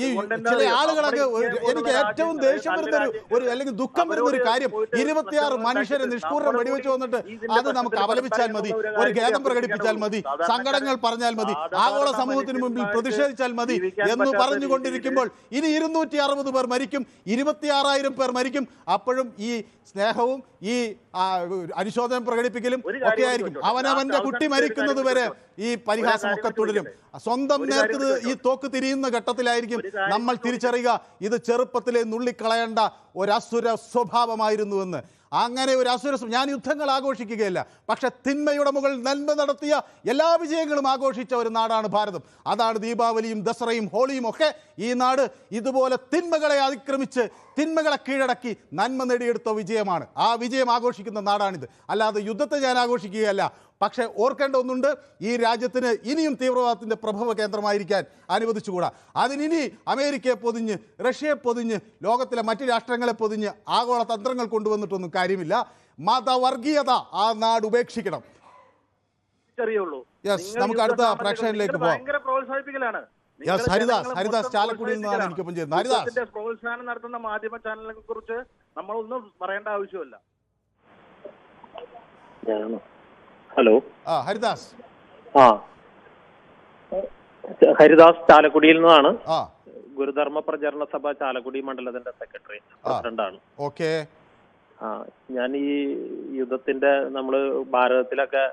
ഈ ചില ആളുകളൊക്കെ, എനിക്ക് ഏറ്റവും ദേഷ്യം വരുന്ന ഒരു അല്ലെങ്കിൽ ദുഃഖം വരുന്ന ഒരു കാര്യം, 26 മനുഷ്യരെ നിഷ്ഠൂരം വെടിവെച്ച് വന്നിട്ട് അത് നമുക്ക് അപലപിച്ചാൽ മതി, ഒരു ഖേദം പ്രകടിപ്പിച്ചാൽ മതി, സങ്കടങ്ങൾ പറഞ്ഞാൽ മതി, ആഗോള സമൂഹത്തിന് മുമ്പിൽ പ്രതിഷേധിച്ചാൽ മതി എന്ന് പറഞ്ഞുകൊണ്ടിരിക്കുമ്പോൾ ഇനി 260 പേർ മരിക്കും, 26,000 പേർ മരിക്കും. അപ്പോഴും ഈ സ്നേഹവും ഈ അനുശോചനം പ്രകടിപ്പിക്കലും ഒക്കെ ആയിരിക്കും. അവനവന്റെ കുട്ടി മരിക്കുന്നത് വരെ ഈ പരിഹാസമൊക്കെ തുടരും. സ്വന്തം നേർക്ക് ഈ തോക്ക് തിരിയുന്ന ഘട്ടത്തിലായിരിക്കും നമ്മൾ തിരിച്ചറിയുക ഇത് ചെറുപ്പത്തിലെ നുള്ളിക്കളയേണ്ട ഒരസുര സ്വഭാവമായിരുന്നുവെന്ന്. അങ്ങനെ ഒരു അസുര, ഞാൻ യുദ്ധങ്ങൾ ആഘോഷിക്കുകയല്ല, പക്ഷെ തിന്മയുടെ മുകളിൽ നന്മ നടത്തിയ എല്ലാ വിജയങ്ങളും ആഘോഷിച്ച ഒരു നാടാണ് ഭാരതം. അതാണ് ദീപാവലിയും ദസറയും ഹോളിയും ഒക്കെ. ഈ നാട് ഇതുപോലെ തിന്മകളെ അതിക്രമിച്ച് തിന്മകളെ കീഴടക്കി നന്മ നേടിയെടുത്ത വിജയമാണ്. ആ വിജയം ആഘോഷിക്കുന്ന നാടാണിത്. അല്ലാതെ യുദ്ധത്തെ ഞാൻ ആഘോഷിക്കുകയല്ല, പക്ഷേ ഓർക്കേണ്ട ഒന്നുണ്ട്, ഈ രാജ്യത്തിന് ഇനിയും തീവ്രവാദത്തിൻ്റെ പ്രഭവ കേന്ദ്രമായിരിക്കാൻ അനുവദിച്ചുകൂടാ. അതിനി അമേരിക്കയെ പൊതിഞ്ഞ്, റഷ്യയെ പൊതിഞ്ഞ്, ലോകത്തിലെ മറ്റ് രാഷ്ട്രങ്ങളെ പൊതിഞ്ഞ് ആഗോള തന്ത്രങ്ങൾ കൊണ്ടുവന്നിട്ടൊന്നും കാര്യമില്ല. മതവർഗീയത ആ നാട് ഉപേക്ഷിക്കണം. നമുക്ക് അടുത്ത പ്രേക്ഷകനിലേക്ക് പോവാം. പ്രോത്സാഹിപ്പിക്കലാണ്. ഹരിദാസ് ചാലക്കുടിയിൽ നിന്നാണ് എനിക്കൊപ്പം ചെയ്യുന്നത്. ഹരിദാസ്, പ്രോത്സാഹനം നടത്തുന്ന മാധ്യമ ചാനലിനെ കുറിച്ച് നമ്മളൊന്നും പറയേണ്ട ആവശ്യമില്ല. ഹലോ, ഹരിദാസ്. ഹരിദാസ് ചാലക്കുടിയിൽ നിന്നാണ്. ഗുരുധർമ്മ പ്രചരണ സഭ ചാലക്കുടി മണ്ഡലത്തിന്റെ സെക്രട്ടറി, പ്രസിഡന്റാണ്. ഓക്കെ. ഞാൻ ഈ യുദ്ധത്തിന്റെ നമ്മള് ഭാരതത്തിലൊക്കെ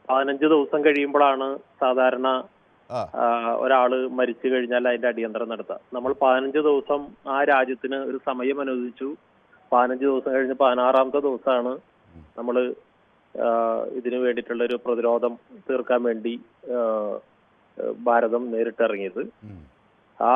15 ദിവസം കഴിയുമ്പോഴാണ് സാധാരണ ഒരാള് മരിച്ചു കഴിഞ്ഞാൽ അതിന്റെ അടിയന്തരം നടത്തുക. നമ്മൾ 15 ദിവസം ആ രാജ്യത്തിന് ഒരു സമയം അനുവദിച്ചു. 15 ദിവസം കഴിഞ്ഞ് 16ാമത്തെ ദിവസമാണ് നമ്മൾ ഇതിനു വേണ്ടിയിട്ടുള്ള ഒരു പ്രതിരോധം തീർക്കാൻ വേണ്ടി ഭാരതം നേരിട്ടിറങ്ങിയത്. ആ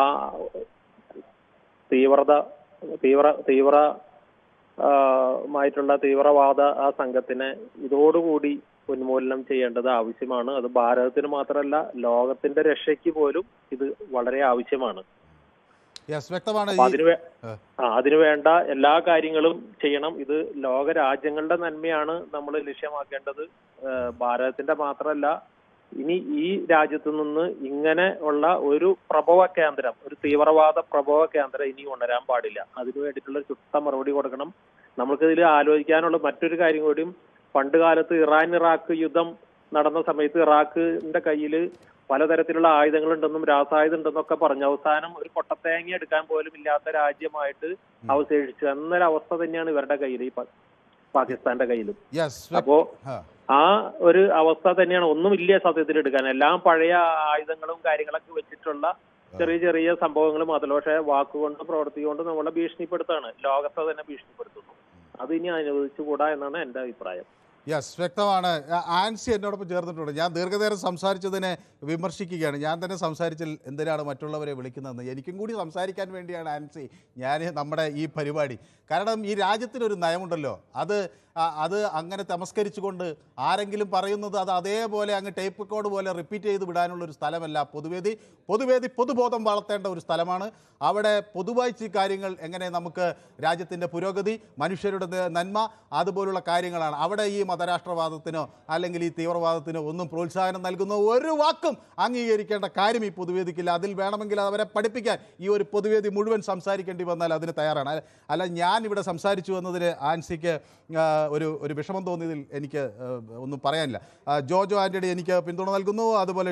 തീവ്രമായിട്ടുള്ള തീവ്രവാദ ആ സംഘത്തിനെ ഇതോടുകൂടി ഉന്മൂലനം ചെയ്യേണ്ടത് ആവശ്യമാണ്. അത് ഭാരതത്തിന് മാത്രമല്ല, ലോകത്തിന്റെ രക്ഷയ്ക്ക് പോലും ഇത് വളരെ ആവശ്യമാണ്. അതിനുവേണ്ട എല്ലാ കാര്യങ്ങളും ചെയ്യണം. ഇത് ലോക രാജ്യങ്ങളുടെ നന്മയാണ് നമ്മൾ ലക്ഷ്യമാക്കേണ്ടത്. ഭാരതത്തിന്റെ മാത്രമല്ല, ഇനി ഈ രാജ്യത്തു നിന്ന് ഇങ്ങനെ ഉള്ള ഒരു പ്രഭവ കേന്ദ്രം, ഒരു തീവ്രവാദ പ്രഭവ കേന്ദ്രം ഇനി ഉണരാൻ പാടില്ല. അതിനു വേണ്ടിയിട്ടുള്ള ചുട്ട മറുപടി കൊടുക്കണം. നമുക്കിതിൽ ആലോചിക്കാനുള്ള മറ്റൊരു കാര്യം കൂടിയും, പണ്ട് കാലത്ത് ഇറാഖ് യുദ്ധം നടന്ന സമയത്ത് ഇറാഖിന്റെ കയ്യിൽ പലതരത്തിലുള്ള ആയുധങ്ങളുണ്ടെന്നും രാസായുധം ഉണ്ടെന്നൊക്കെ പറഞ്ഞ അവസാനം ഒരു പൊട്ടത്തേങ്ങ എടുക്കാൻ പോലും ഇല്ലാത്ത രാജ്യമായിട്ട് അവശേഷിച്ചു. എന്നൊരവസ്ഥ തന്നെയാണ് ഇവരുടെ കയ്യിൽ, ഈ പാകിസ്ഥാന്റെ കയ്യിലും. അപ്പോ ആ ഒരു അവസ്ഥ തന്നെയാണ്. ഒന്നുമില്ല സത്യത്തിൽ എടുക്കാൻ. എല്ലാം പഴയ ആയുധങ്ങളും കാര്യങ്ങളൊക്കെ വെച്ചിട്ടുള്ള ചെറിയ ചെറിയ സംഭവങ്ങൾ മാത്രമല്ല. പക്ഷെ വാക്കുകൊണ്ട് പ്രവൃത്തി കൊണ്ട് നമ്മളെ ഭീഷണിപ്പെടുത്താണ്, ലോകത്തെ തന്നെ ഭീഷണിപ്പെടുത്തുന്നു. അത് ഇനി അനുവദിച്ചുകൂടാ എന്നാണ് എൻ്റെ അഭിപ്രായം. വ്യക്തമാണ്. ആൻസി എന്നോടൊപ്പം ചേർന്നിട്ടുണ്ട്. ഞാൻ ദീർഘനേരം സംസാരിച്ചതിനെ വിമർശിക്കുകയാണ്. ഞാൻ തന്നെ സംസാരിച്ചാൽ എന്തിനാണ് മറ്റുള്ളവരെ വിളിക്കുന്നതെന്ന്. എനിക്കും കൂടി സംസാരിക്കാൻ വേണ്ടിയാണ് ആൻസി നമ്മുടെ ഈ പരിപാടി. കാരണം ഈ രാജ്യത്തിനൊരു നയമുണ്ടല്ലോ, അത് അങ്ങനെ തമസ്കരിച്ചുകൊണ്ട് ആരെങ്കിലും പറയുന്നത് അത് അതേപോലെ അങ്ങ് ടേപ്പ് കോഡ് പോലെ റിപ്പീറ്റ് ചെയ്ത് വിടാനുള്ളൊരു സ്ഥലമല്ല പൊതുവേദി. പൊതുബോധം വളർത്തേണ്ട ഒരു സ്ഥലമാണ്. അവിടെ പൊതുവായി കാര്യങ്ങൾ എങ്ങനെ നമുക്ക് രാജ്യത്തിൻ്റെ പുരോഗതി, മനുഷ്യരുടെ നന്മ, അതുപോലുള്ള കാര്യങ്ങളാണ്. അവിടെ ഈ മതരാഷ്ട്രവാദത്തിനോ അല്ലെങ്കിൽ ഈ തീവ്രവാദത്തിനോ ഒന്നും പ്രോത്സാഹനം നൽകുന്ന ഒരു വാക്കും അംഗീകരിക്കേണ്ട കാര്യം ഈ പൊതുവേദിക്കില്ല. അതിൽ വേണമെങ്കിൽ അവരെ പഠിപ്പിക്കാൻ ഈ ഒരു പൊതുവേദി മുഴുവൻ സംസാരിക്കേണ്ടി വന്നാൽ അതിന് തയ്യാറാണ്. അല്ല, ഞാൻ ഇവിടെ സംസാരിച്ചു എന്നതിന് ആൻസിക്ക് ഒരു വിഷമം തോന്നിയതിൽ എനിക്ക് ഒന്നും പറയാനില്ല. ജോജോ ആൻ്റണി എനിക്ക് പിന്തുണ നൽകുന്നു, അതുപോലെ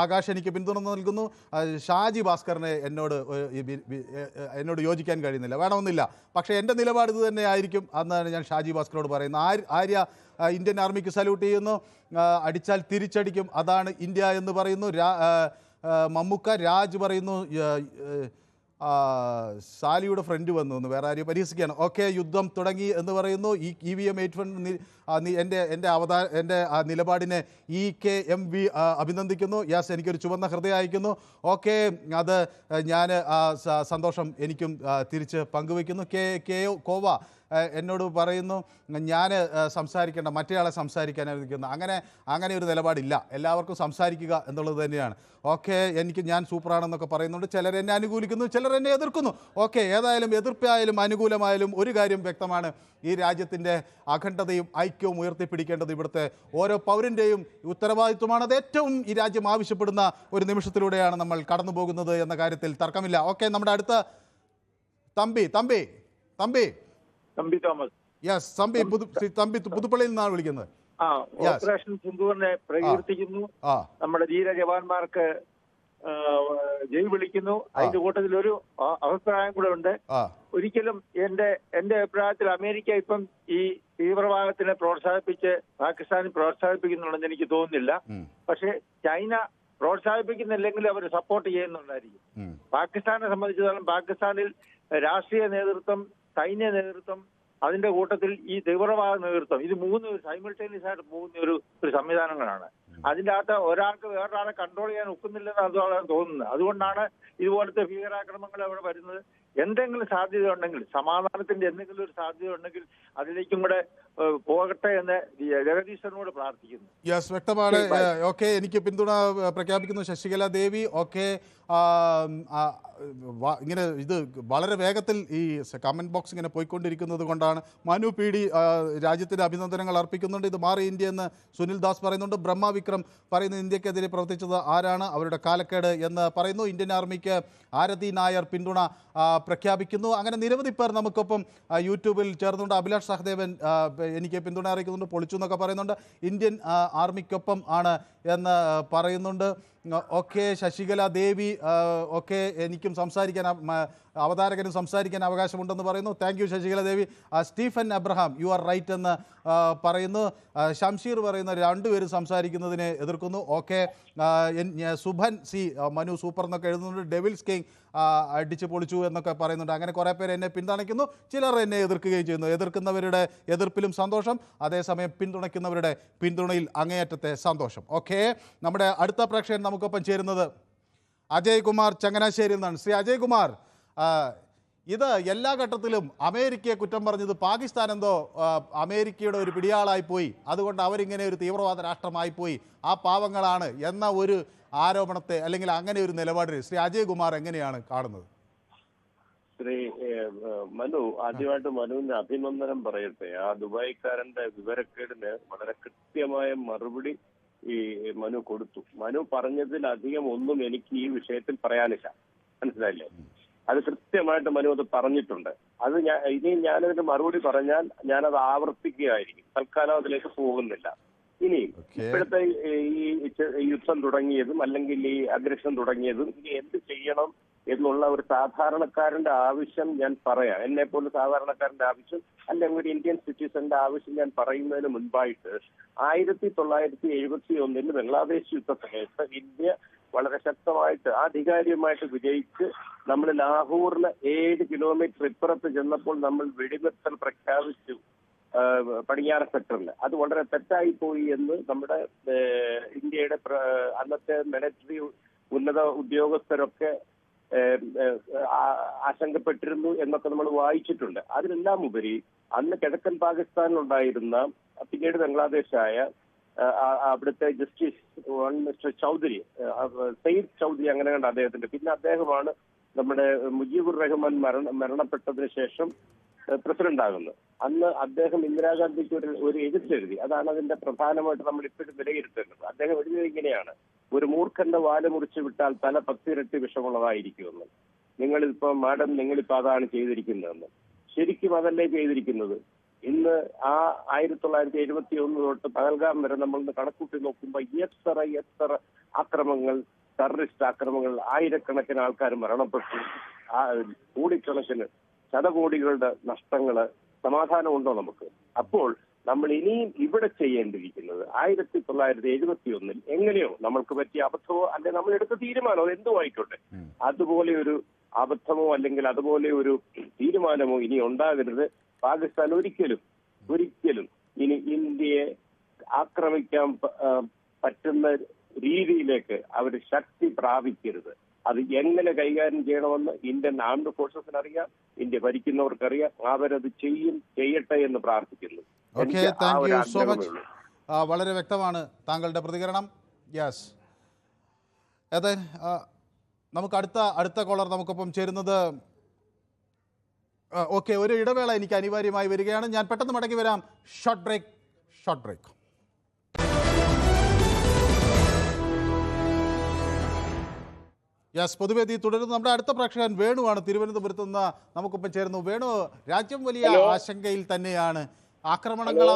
ആകാശ് എനിക്ക് പിന്തുണ നൽകുന്നു. ഷാജി ഭാസ്കറിനെ എന്നോട് യോജിക്കാൻ കഴിയുന്നില്ല, വേണമെന്നില്ല. പക്ഷേ എൻ്റെ നിലപാട് ഇത് തന്നെ ആയിരിക്കും എന്നാണ് ഞാൻ ഷാജി ഭാസ്കറോട് പറയുന്നത്. ആര്യ ഇന്ത്യൻ ആർമിക്ക് സല്യൂട്ട് ചെയ്യുന്നു. അടിച്ചാൽ തിരിച്ചടിക്കും, അതാണ് ഇന്ത്യ എന്ന് പറയുന്നു. മമ്മൂക്ക രാജ് പറയുന്നു. സാലിയുടെ ഫ്രണ്ട് വന്നു എന്ന് വേറെ ആരെയും പരിഹസിക്കുകയാണ്. ഓക്കെ, യുദ്ധം തുടങ്ങി എന്ന് പറയുന്നു. ഈ EVM 81 എൻ്റെ നിലപാടിനെ EKMV അഭിനന്ദിക്കുന്നു. യെസ്, എനിക്കൊരു ചുവന്ന ഹൃദയം അയക്കുന്നു. ഓക്കെ, അത് ഞാൻ സന്തോഷം എനിക്കും തിരിച്ച് പങ്കുവയ്ക്കുന്നു. കോവ എന്നോട് പറയുന്നു ഞാൻ സംസാരിക്കേണ്ട, മറ്റേയാളെ സംസാരിക്കാൻ അനുവദിക്കുന്നു. അങ്ങനെ ഒരു നിലപാടില്ല. എല്ലാവർക്കും സംസാരിക്കുക എന്നുള്ളത് തന്നെയാണ്. ഓക്കെ, ഞാൻ സൂപ്പറാണെന്നൊക്കെ പറയുന്നുണ്ട്. ചിലർ എന്നെ അനുകൂലിക്കുന്നു, ചിലർ എന്നെ എതിർക്കുന്നു. ഓക്കെ, ഏതായാലും എതിർപ്പായാലും അനുകൂലമായാലും ഒരു കാര്യം വ്യക്തമാണ്, ഈ രാജ്യത്തിൻ്റെ അഖണ്ഡതയും ഐക്യവും ഉയർത്തിപ്പിടിക്കേണ്ടത് ഇവിടുത്തെ ഓരോ പൗരൻ്റെയും ഉത്തരവാദിത്വമാണ്. അത് ഏറ്റവും ഈ രാജ്യം ആവശ്യപ്പെടുന്ന ഒരു നിമിഷത്തിലൂടെയാണ് നമ്മൾ കടന്നു പോകുന്നത് എന്ന കാര്യത്തിൽ തർക്കമില്ല. ഓക്കെ, നമ്മുടെ അടുത്ത തമ്പി തോമസ്. യെസ്, തമ്പി പുതുപ്പള്ളിയിൽ നിന്നാണ് വിളിക്കുന്നത്. ഓപ്പറേഷൻ സിന്ദൂറിനെ പ്രകീർത്തിക്കുന്നു. നമ്മുടെ ധീര ജവാന്മാർക്ക് ജയ് വിളിക്കുന്നു. അതിന്റെ കൂട്ടത്തിൽ ഒരു അഭിപ്രായം കൂടെ ഉണ്ട്. ഒരിക്കലും എന്റെ അഭിപ്രായത്തിൽ അമേരിക്ക ഇപ്പം ഈ തീവ്രവാദത്തിനെ പാകിസ്ഥാനെ പ്രോത്സാഹിപ്പിക്കുന്നുണ്ടെന്ന് എനിക്ക് തോന്നുന്നില്ല. പക്ഷെ ചൈന പ്രോത്സാഹിപ്പിക്കുന്നില്ലെങ്കിൽ അവർ സപ്പോർട്ട് ചെയ്യുന്നുണ്ടായിരിക്കും. പാകിസ്ഥാനെ സംബന്ധിച്ചിടത്തോളം പാകിസ്ഥാനിൽ രാഷ്ട്രീയ നേതൃത്വം, സൈന്യ നേതൃത്വം, അതിന്റെ കൂട്ടത്തിൽ ഈ തീവ്രവാദ നേതൃത്വം, ഇത് മൂന്ന് സൈമിൾട്ടേനിയസ് ആയിട്ട് പോകുന്ന ഒരു സംവിധാനങ്ങളാണ്. അതിൻ്റെ അകത്ത് ഒരാൾക്ക് വേറൊരാളെ കൺട്രോൾ ചെയ്യാൻ ഒക്കുന്നില്ലെന്ന് അതാണ് തോന്നുന്നത്. അതുകൊണ്ടാണ് ഇതുപോലത്തെ ഭീകരാക്രമണങ്ങൾ അവിടെ വരുന്നത്. എന്തെങ്കിലും സാധ്യത ഉണ്ടെങ്കിൽ, സമാധാനത്തിന്റെ എന്തെങ്കിലും ഒരു സാധ്യത ഉണ്ടെങ്കിൽ അതിലേക്കും കൂടെ പോകട്ടെ എന്ന് ജഗദീശ്വരനോട് പ്രാർത്ഥിക്കുന്നു. യെസ്, വ്യക്തമാണ്. ഓക്കെ, എനിക്ക് പിന്തുണ പ്രഖ്യാപിക്കുന്നു ശശികല ദേവി. ഓക്കെ, ഇങ്ങനെ ഇത് വളരെ വേഗത്തിൽ ഈ കമൻറ്റ് ബോക്സ് ഇങ്ങനെ പോയിക്കൊണ്ടിരിക്കുന്നത് കൊണ്ടാണ്. മനു പി ഡി രാജ്യത്തിന് അഭിനന്ദനങ്ങൾ അർപ്പിക്കുന്നുണ്ട്. ഇത് മാറി ഇന്ത്യ എന്ന് സുനിൽ ദാസ് പറയുന്നുണ്ട്. ബ്രഹ്മ വിക്രം പറയുന്നു ഇന്ത്യക്കെതിരെ പ്രവർത്തിച്ചത് ആരാണ്, അവരുടെ കാലക്കേട് എന്ന് പറയുന്നു. ഇന്ത്യൻ ആർമിക്ക് ആരതി നായർ പിന്തുണ പ്രഖ്യാപിക്കുന്നു. അങ്ങനെ നിരവധി പേർ നമുക്കൊപ്പം യൂട്യൂബിൽ ചേർന്നുണ്ട്. അഭിലാഷ് സഹദേവൻ എനിക്ക് പിന്തുണ അറിയിക്കുന്നുണ്ട്, പൊളിച്ചു എന്നൊക്കെ പറയുന്നുണ്ട്. ഇന്ത്യൻ ആർമിക്കൊപ്പം ആണ് എന്ന് പറയുന്നുണ്ട്. ഓക്കെ, ശശികല ദേവി ഓക്കെ, എനിക്കും സംസാരിക്കാൻ അവതാരകനും സംസാരിക്കാൻ അവകാശമുണ്ടെന്ന് പറയുന്നു. Thank you Sasikala Devi. Stephen Abraham you are right എന്ന് പറയുന്നു. ഷംഷീർ പറയുന്ന രണ്ടുപേരും സംസാരിക്കുന്നതിനെ എതിർക്കുന്നു. Okay, Subhan C Manu super എന്നൊക്കെ എഴുതുന്നുണ്ട്. ഡെവിൽസ് കിങ് അടിച്ചു പൊളിച്ചു എന്നൊക്കെ പറയുന്നുണ്ട്. അങ്ങനെ കുറേ പേര് എന്നെ പിന്തുണയ്ക്കുന്നു, ചിലർ എന്നെ എതിർക്കുകയും ചെയ്യുന്നു. എതിർക്കുന്നവരുടെ എതിർപ്പിലും സന്തോഷം, അതേസമയം പിന്തുണയ്ക്കുന്നവരുടെ പിന്തുണയിൽ അങ്ങേയറ്റത്തെ സന്തോഷം. ഓക്കെ, നമ്മുടെ അടുത്ത പ്രേക്ഷകൻ നമുക്കൊപ്പം ചേരുന്നത് അജയ് കുമാർ ചങ്ങനാശ്ശേരിയിൽ നിന്നാണ്. ശ്രീ അജയ് കുമാർ, ഇത് എല്ലാ ഘട്ടത്തിലും അമേരിക്കയെ കുറ്റം പറഞ്ഞത് പാകിസ്ഥാൻ എന്തോ അമേരിക്കയുടെ ഒരു പിടിയാളായി പോയി, അതുകൊണ്ട് അവരിങ്ങനെ ഒരു തീവ്രവാദ രാഷ്ട്രമായി പോയി, ആ പാവങ്ങളാണ് എന്ന ഒരു ആരോപണത്തെ അല്ലെങ്കിൽ അങ്ങനെ ഒരു നിലപാടിൽ ശ്രീ അജയ് കുമാർ എങ്ങനെയാണ് കാണുന്നത്? ശ്രീ മനു, ആദ്യമായിട്ട് മനുവിന് അഭിനന്ദനം പറയട്ടെ. ആ ദുബായിക്കാരന്റെ വിവരക്കേടിന് വളരെ കൃത്യമായ മറുപടി ഈ മനു കൊടുത്തു. മനു പറഞ്ഞതിലധികം ഒന്നും എനിക്ക് ഈ വിഷയത്തിൽ പറയാനില്ല, മനസ്സിലായില്ലേ? അത് കൃത്യമായിട്ട് മനു അത് പറഞ്ഞിട്ടുണ്ട്. അത് ഇനി ഞാനതിന്റെ മറുപടി പറഞ്ഞാൽ ഞാനത് ആവർത്തിക്കുകയായിരിക്കും. തൽക്കാലം അതിലേക്ക് പോകുന്നില്ല. ഇനി ഇപ്പോഴത്തെ ഈ യുദ്ധം തുടങ്ങിയതും അല്ലെങ്കിൽ ഈ അഗ്രഷൻ തുടങ്ങിയതും ഇനി എന്ത് ചെയ്യണം എന്നുള്ള ഒരു സാധാരണക്കാരന്റെ ആവശ്യം ഞാൻ പറയാം. എന്നെ പോലെ സാധാരണക്കാരന്റെ ആവശ്യം അല്ലെങ്കിൽ ഒരു ഇന്ത്യൻ സിറ്റിസന്റെ ആവശ്യം ഞാൻ പറയുന്നതിന് മുൻപായിട്ട് 1971 ബംഗ്ലാദേശ് യുദ്ധ സമയത്ത് ഇന്ത്യ വളരെ ശക്തമായിട്ട് ആധികാരികമായിട്ട് വിജയിച്ച് നമ്മൾ ലാഹോറിന് 7 കിലോമീറ്റർ ഇപ്പുറത്ത് ചെന്നപ്പോൾ നമ്മൾ വെടിനിർത്തൽ പ്രഖ്യാപിച്ചു പടിഞ്ഞാറ് സെക്ടറിൽ. അത് വളരെ തെറ്റായി പോയി എന്ന് നമ്മുടെ ഇന്ത്യയുടെ അന്നത്തെ മിലിറ്ററി ഉന്നത ഉദ്യോഗസ്ഥരൊക്കെ ആശങ്കപ്പെട്ടിരുന്നു എന്നൊക്കെ നമ്മൾ വായിച്ചിട്ടുണ്ട്. അതിനെല്ലാം ഉപരി അന്ന് കിഴക്കൻ പാകിസ്ഥാനിലുണ്ടായിരുന്ന പിന്നീട് ബംഗ്ലാദേശായ അവിടുത്തെ ജസ്റ്റിസ് മിസ്റ്റർ ചൗധരി, സയ്യിദ് ചൗധരി അങ്ങനെ കണ്ട അദ്ദേഹത്തിന്റെ, പിന്നെ അദ്ദേഹമാണ് നമ്മുടെ മുജീബുർ റഹ്മാൻ മരണപ്പെട്ടതിന് ശേഷം പ്രസിഡന്റ് ആകുന്നത്. അന്ന് അദ്ദേഹം ഇന്ദിരാഗാന്ധിക്ക് ഒരു എഴുത്തെഴുതി. അതാണ് അതിന്റെ പ്രധാനമായിട്ട് നമ്മൾ ഇപ്പോഴും വിലയിരുത്തേണ്ടത്. അദ്ദേഹം എഴുതിയത് ഇങ്ങനെയാണ്: ഒരു മൂർഖന്റെ വാല് മുറിച്ചു വിട്ടാൽ തല 10 ഇരട്ടി വിഷമുള്ളതായിരിക്കുമെന്ന്. നിങ്ങളിപ്പോ മാഡം നിങ്ങളിപ്പോ അതാണ് ചെയ്തിരിക്കുന്നതെന്ന്. ശരിക്കും അതല്ലേ ചെയ്തിരിക്കുന്നത്? ഇന്ന് ആ 1971 തൊട്ട് പഹൽഗാം വരെ നമ്മൾ കണക്കൂട്ടി നോക്കുമ്പോൾ എത്ര ആക്രമങ്ങൾ, ടെററിസ്റ്റ് ആക്രമങ്ങൾ, ആയിരക്കണക്കിന് ആൾക്കാർ മരണപ്പെട്ടു, കോടിക്കണക്കിന് ശതകോടികളുടെ നഷ്ടങ്ങള്. സമാധാനമുണ്ടോ നമുക്ക്? അപ്പോൾ നമ്മൾ ഇനിയും ഇവിടെ ചെയ്യേണ്ടിയിരിക്കുന്നത് 1971 എങ്ങനെയോ നമ്മൾക്ക് പറ്റിയ അബദ്ധമോ അല്ലെങ്കിൽ നമ്മൾ എടുത്ത തീരുമാനമോ എന്തോ ആയിക്കോട്ടെ, അതുപോലെ ഒരു അബദ്ധമോ അല്ലെങ്കിൽ അതുപോലെ ഒരു തീരുമാനമോ ഇനി ഉണ്ടാകരുത്. പാകിസ്ഥാൻ ഒരിക്കലും ഇനി ഇന്ത്യയെ ആക്രമിക്കാൻ പറ്റുന്ന രീതിയിലേക്ക് അവർ ശക്തി പ്രാപിക്കരുത്. അത് എങ്ങനെ കൈകാര്യം ചെയ്യണമെന്ന് ഇന്ത്യൻ ആംഡ് ഫോഴ്സസിന് അറിയാം, ഇന്ത്യ ഭരിക്കുന്നവർക്കറിയാം. അവരത് ചെയ്യട്ടെ എന്ന് പ്രാർത്ഥിക്കുന്നു. Okay, thank you so much. വളരെ വ്യക്തമാണ് താങ്കളുടെ പ്രതികരണം. യെസ്, അതെ, നമുക്ക് അടുത്ത കോളർ നമുക്കൊപ്പം ചേരുന്നത്. ഓക്കെ, ഒരു ഇടവേള എനിക്ക് അനിവാര്യമായി വരികയാണ്. ഞാൻ പെട്ടെന്ന് മടങ്ങി വരാം. Short break. യെസ്, പൊതുവേദി തുടരുന്നു. നമ്മുടെ അടുത്ത പ്രേക്ഷകൻ വേണുവാണ്, തിരുവനന്തപുരത്ത് നിന്ന് നമുക്കൊപ്പം ചേരുന്നു. വേണു, രാജ്യം വലിയ ആശങ്കയിൽ തന്നെയാണ്. ആക്രമണങ്ങൾ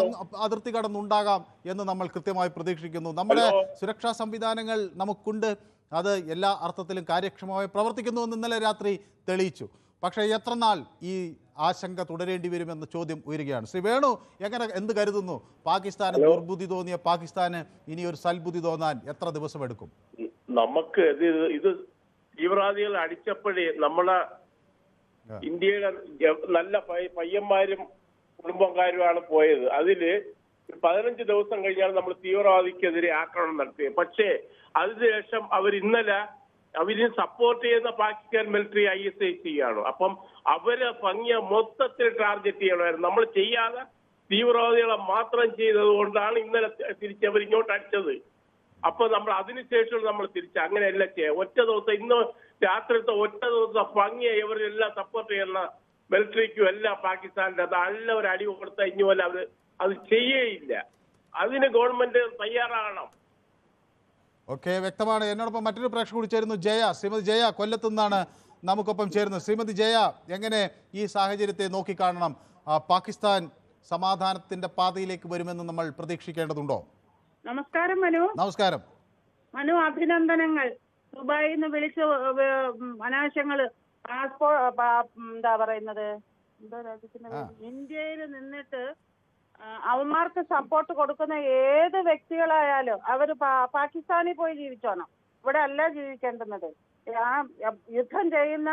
അതിർത്തി കടന്നുണ്ടാകാം എന്ന് നമ്മൾ കൃത്യമായി പ്രതീക്ഷിക്കുന്നു. നമ്മുടെ സുരക്ഷാ സംവിധാനങ്ങൾ നമുക്കുണ്ട്, അത് എല്ലാ അർത്ഥത്തിലും കാര്യക്ഷമമായി പ്രവർത്തിക്കുന്നു എന്ന് ഇന്നലെ രാത്രി തെളിയിച്ചു. പക്ഷേ എത്ര നാൾ ഈ ആശങ്ക തുടരേണ്ടി വരുമെന്ന ചോദ്യം ഉയരുകയാണ്. ശ്രീ വേണു, എന്ത് കരുതുന്നു? പാകിസ്ഥാന് ദുർബുദ്ധി തോന്നിയ പാകിസ്ഥാന് ഇനി ഒരു സൽബുദ്ധി തോന്നാൻ എത്ര ദിവസം എടുക്കും? നമുക്ക് ഇത് തീവ്രവാദികൾ അടിച്ചപ്പോഴേ നമ്മളെ ഇന്ത്യയുടെ നല്ല പയ്യന്മാരും കുടുംബക്കാരുമാണ് പോയത്. അതില് 15 ദിവസം കഴിഞ്ഞാണ് നമ്മൾ തീവ്രവാദിക്കെതിരെ ആക്രമണം നടത്തിയത്. പക്ഷേ അതിനുശേഷം അവരിന് സപ്പോർട്ട് ചെയ്യുന്ന പാകിസ്ഥാൻ മിലിറ്ററി ISIS ആണ്. അപ്പം അവര് ഭംഗിയ മൊത്തത്തിൽ ടാർഗറ്റ് ചെയ്യണമായിരുന്നു. നമ്മൾ ചെയ്യാതെ തീവ്രവാദികളെ മാത്രം ചെയ്തത് കൊണ്ടാണ് ഇന്നലെ തിരിച്ചവർ ഇങ്ങോട്ട് അടിച്ചത്. അപ്പൊ നമ്മൾ അതിനുശേഷം നമ്മൾ തിരിച്ച് അങ്ങനെയല്ല ചെയ്യാം. ഒറ്റ ദിവസം ഇന്ന് രാത്രിത്തെ ഒറ്റ ദിവസം ഭംഗിയെ ഇവരെല്ലാം സപ്പോർട്ട് ചെയ്യുന്ന മിലിറ്ററിക്കും എല്ലാം പാകിസ്ഥാന്റെ നല്ല ഒരു അടി കൊടുത്ത ഇനി പോലെ അത് ചെയ്യേയില്ല. അതിന് ഗവൺമെന്റ് തയ്യാറാകണം. ഓക്കെ, വ്യക്തമാണ്. എന്നോടൊപ്പം മറ്റൊരു പ്രേക്ഷക കൂടി ചേരുന്നു, ജയ. ശ്രീമതി ജയ കൊല്ലത്തു നിന്നാണ് നമുക്കൊപ്പം ചേരുന്നത്. ശ്രീമതി ജയ, എങ്ങനെ ഈ സാഹചര്യത്തെ നോക്കിക്കാണണം? പാകിസ്ഥാൻ സമാധാനത്തിന്റെ പാതയിലേക്ക് വരുമെന്ന് നമ്മൾ പ്രതീക്ഷിക്കേണ്ടതുണ്ടോ? നമസ്കാരം മനു. നമസ്കാരം മനു, അഭിനന്ദനങ്ങൾ. ദുബായിൽ നിന്ന് വിളിച്ച അനാവശ്യങ്ങള് എന്താ പറയുന്നത്, എന്തോ രാജ്യത്തിന്റെ ഇന്ത്യയിൽ നിന്നിട്ട് അവന്മാർക്ക് സപ്പോർട്ട് കൊടുക്കുന്ന ഏത് വ്യക്തികളായാലും അവര് പാകിസ്ഥാനിൽ പോയി ജീവിച്ചോണം. ഇവിടെ അല്ല ജീവിക്കേണ്ടുന്നത്. ആ യുദ്ധം ചെയ്യുന്ന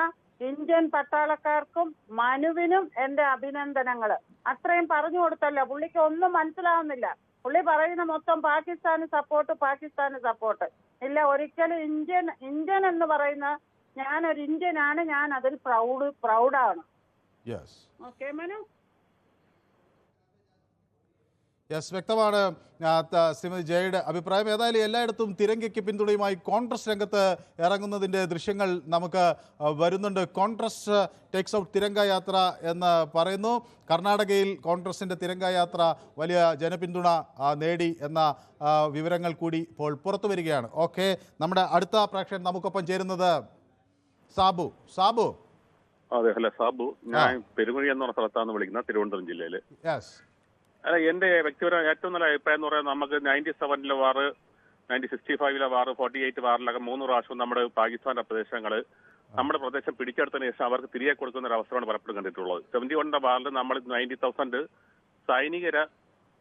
ഇന്ത്യൻ പട്ടാളക്കാർക്കും മനുവിനും എന്റെ അഭിനന്ദനങ്ങള്. അത്രയും പറഞ്ഞു കൊടുത്തല്ലോ. പുള്ളിക്ക് ഒന്നും മനസ്സിലാവുന്നില്ല. പുള്ളി പറയുന്ന മൊത്തം പാകിസ്ഥാന് സപ്പോർട്ട് ഇല്ല. ഒരിക്കലും ഇന്ത്യൻ എന്ന് പറയുന്ന ഞാനൊരു ഇന്ത്യനാണ്, ഞാൻ അതിൽ പ്രൗഡാണ്. ഓക്കെ മനു. യെസ്, വ്യക്തമാണ് ശ്രീമതി ജയയുടെ അഭിപ്രായം. ഏതായാലും എല്ലായിടത്തും തിരങ്കയ്ക്ക് പിന്തുണയുമായി കോൺഗ്രസ് രംഗത്ത് ഇറങ്ങുന്നതിൻ്റെ ദൃശ്യങ്ങൾ നമുക്ക് വരുന്നുണ്ട്. കോൺഗ്രസ് ടേക്സ് ഔട്ട് തിരങ്ക യാത്ര എന്ന് പറയുന്നു. കർണാടകയിൽ കോൺഗ്രസിൻ്റെ തിരങ്ക യാത്ര വലിയ ജനപിന്തുണ നേടി എന്ന വിവരങ്ങൾ കൂടി ഇപ്പോൾ പുറത്തു വരികയാണ്. ഓക്കെ, നമ്മുടെ അടുത്ത പ്രേക്ഷകൻ നമുക്കൊപ്പം ചേരുന്നത് സാബു. അതെ, ഹലോ സാബു. ഞാൻ പെരുമഴി എന്ന പറഞ്ഞ സ്ഥലത്താണ് വിളിക്കുന്നത്, തിരുവനന്തപുരം ജില്ലയിൽ. അല്ല, എന്റെ വ്യക്തിപരമായ ഏറ്റവും നല്ല അഭിപ്രായം എന്ന് പറയുന്നത് നമുക്ക് 97-ലെ വാറ്, 1965-ലെ വാറ്, 48 വാറിലൊക്കെ 3 പ്രാവശ്യം നമ്മുടെ പാകിസ്ഥാന്റെ പ്രദേശങ്ങൾ നമ്മുടെ പ്രദേശം പിടിച്ചെടുത്തതിന് ശേഷം അവർക്ക് തിരികെ കൊടുക്കുന്ന ഒരു അവസരമാണ് പലപ്പോഴും കണ്ടിട്ടുള്ളത്. 71-ന്റെ വാറിൽ നമ്മൾ 90,000 സൈനികരെ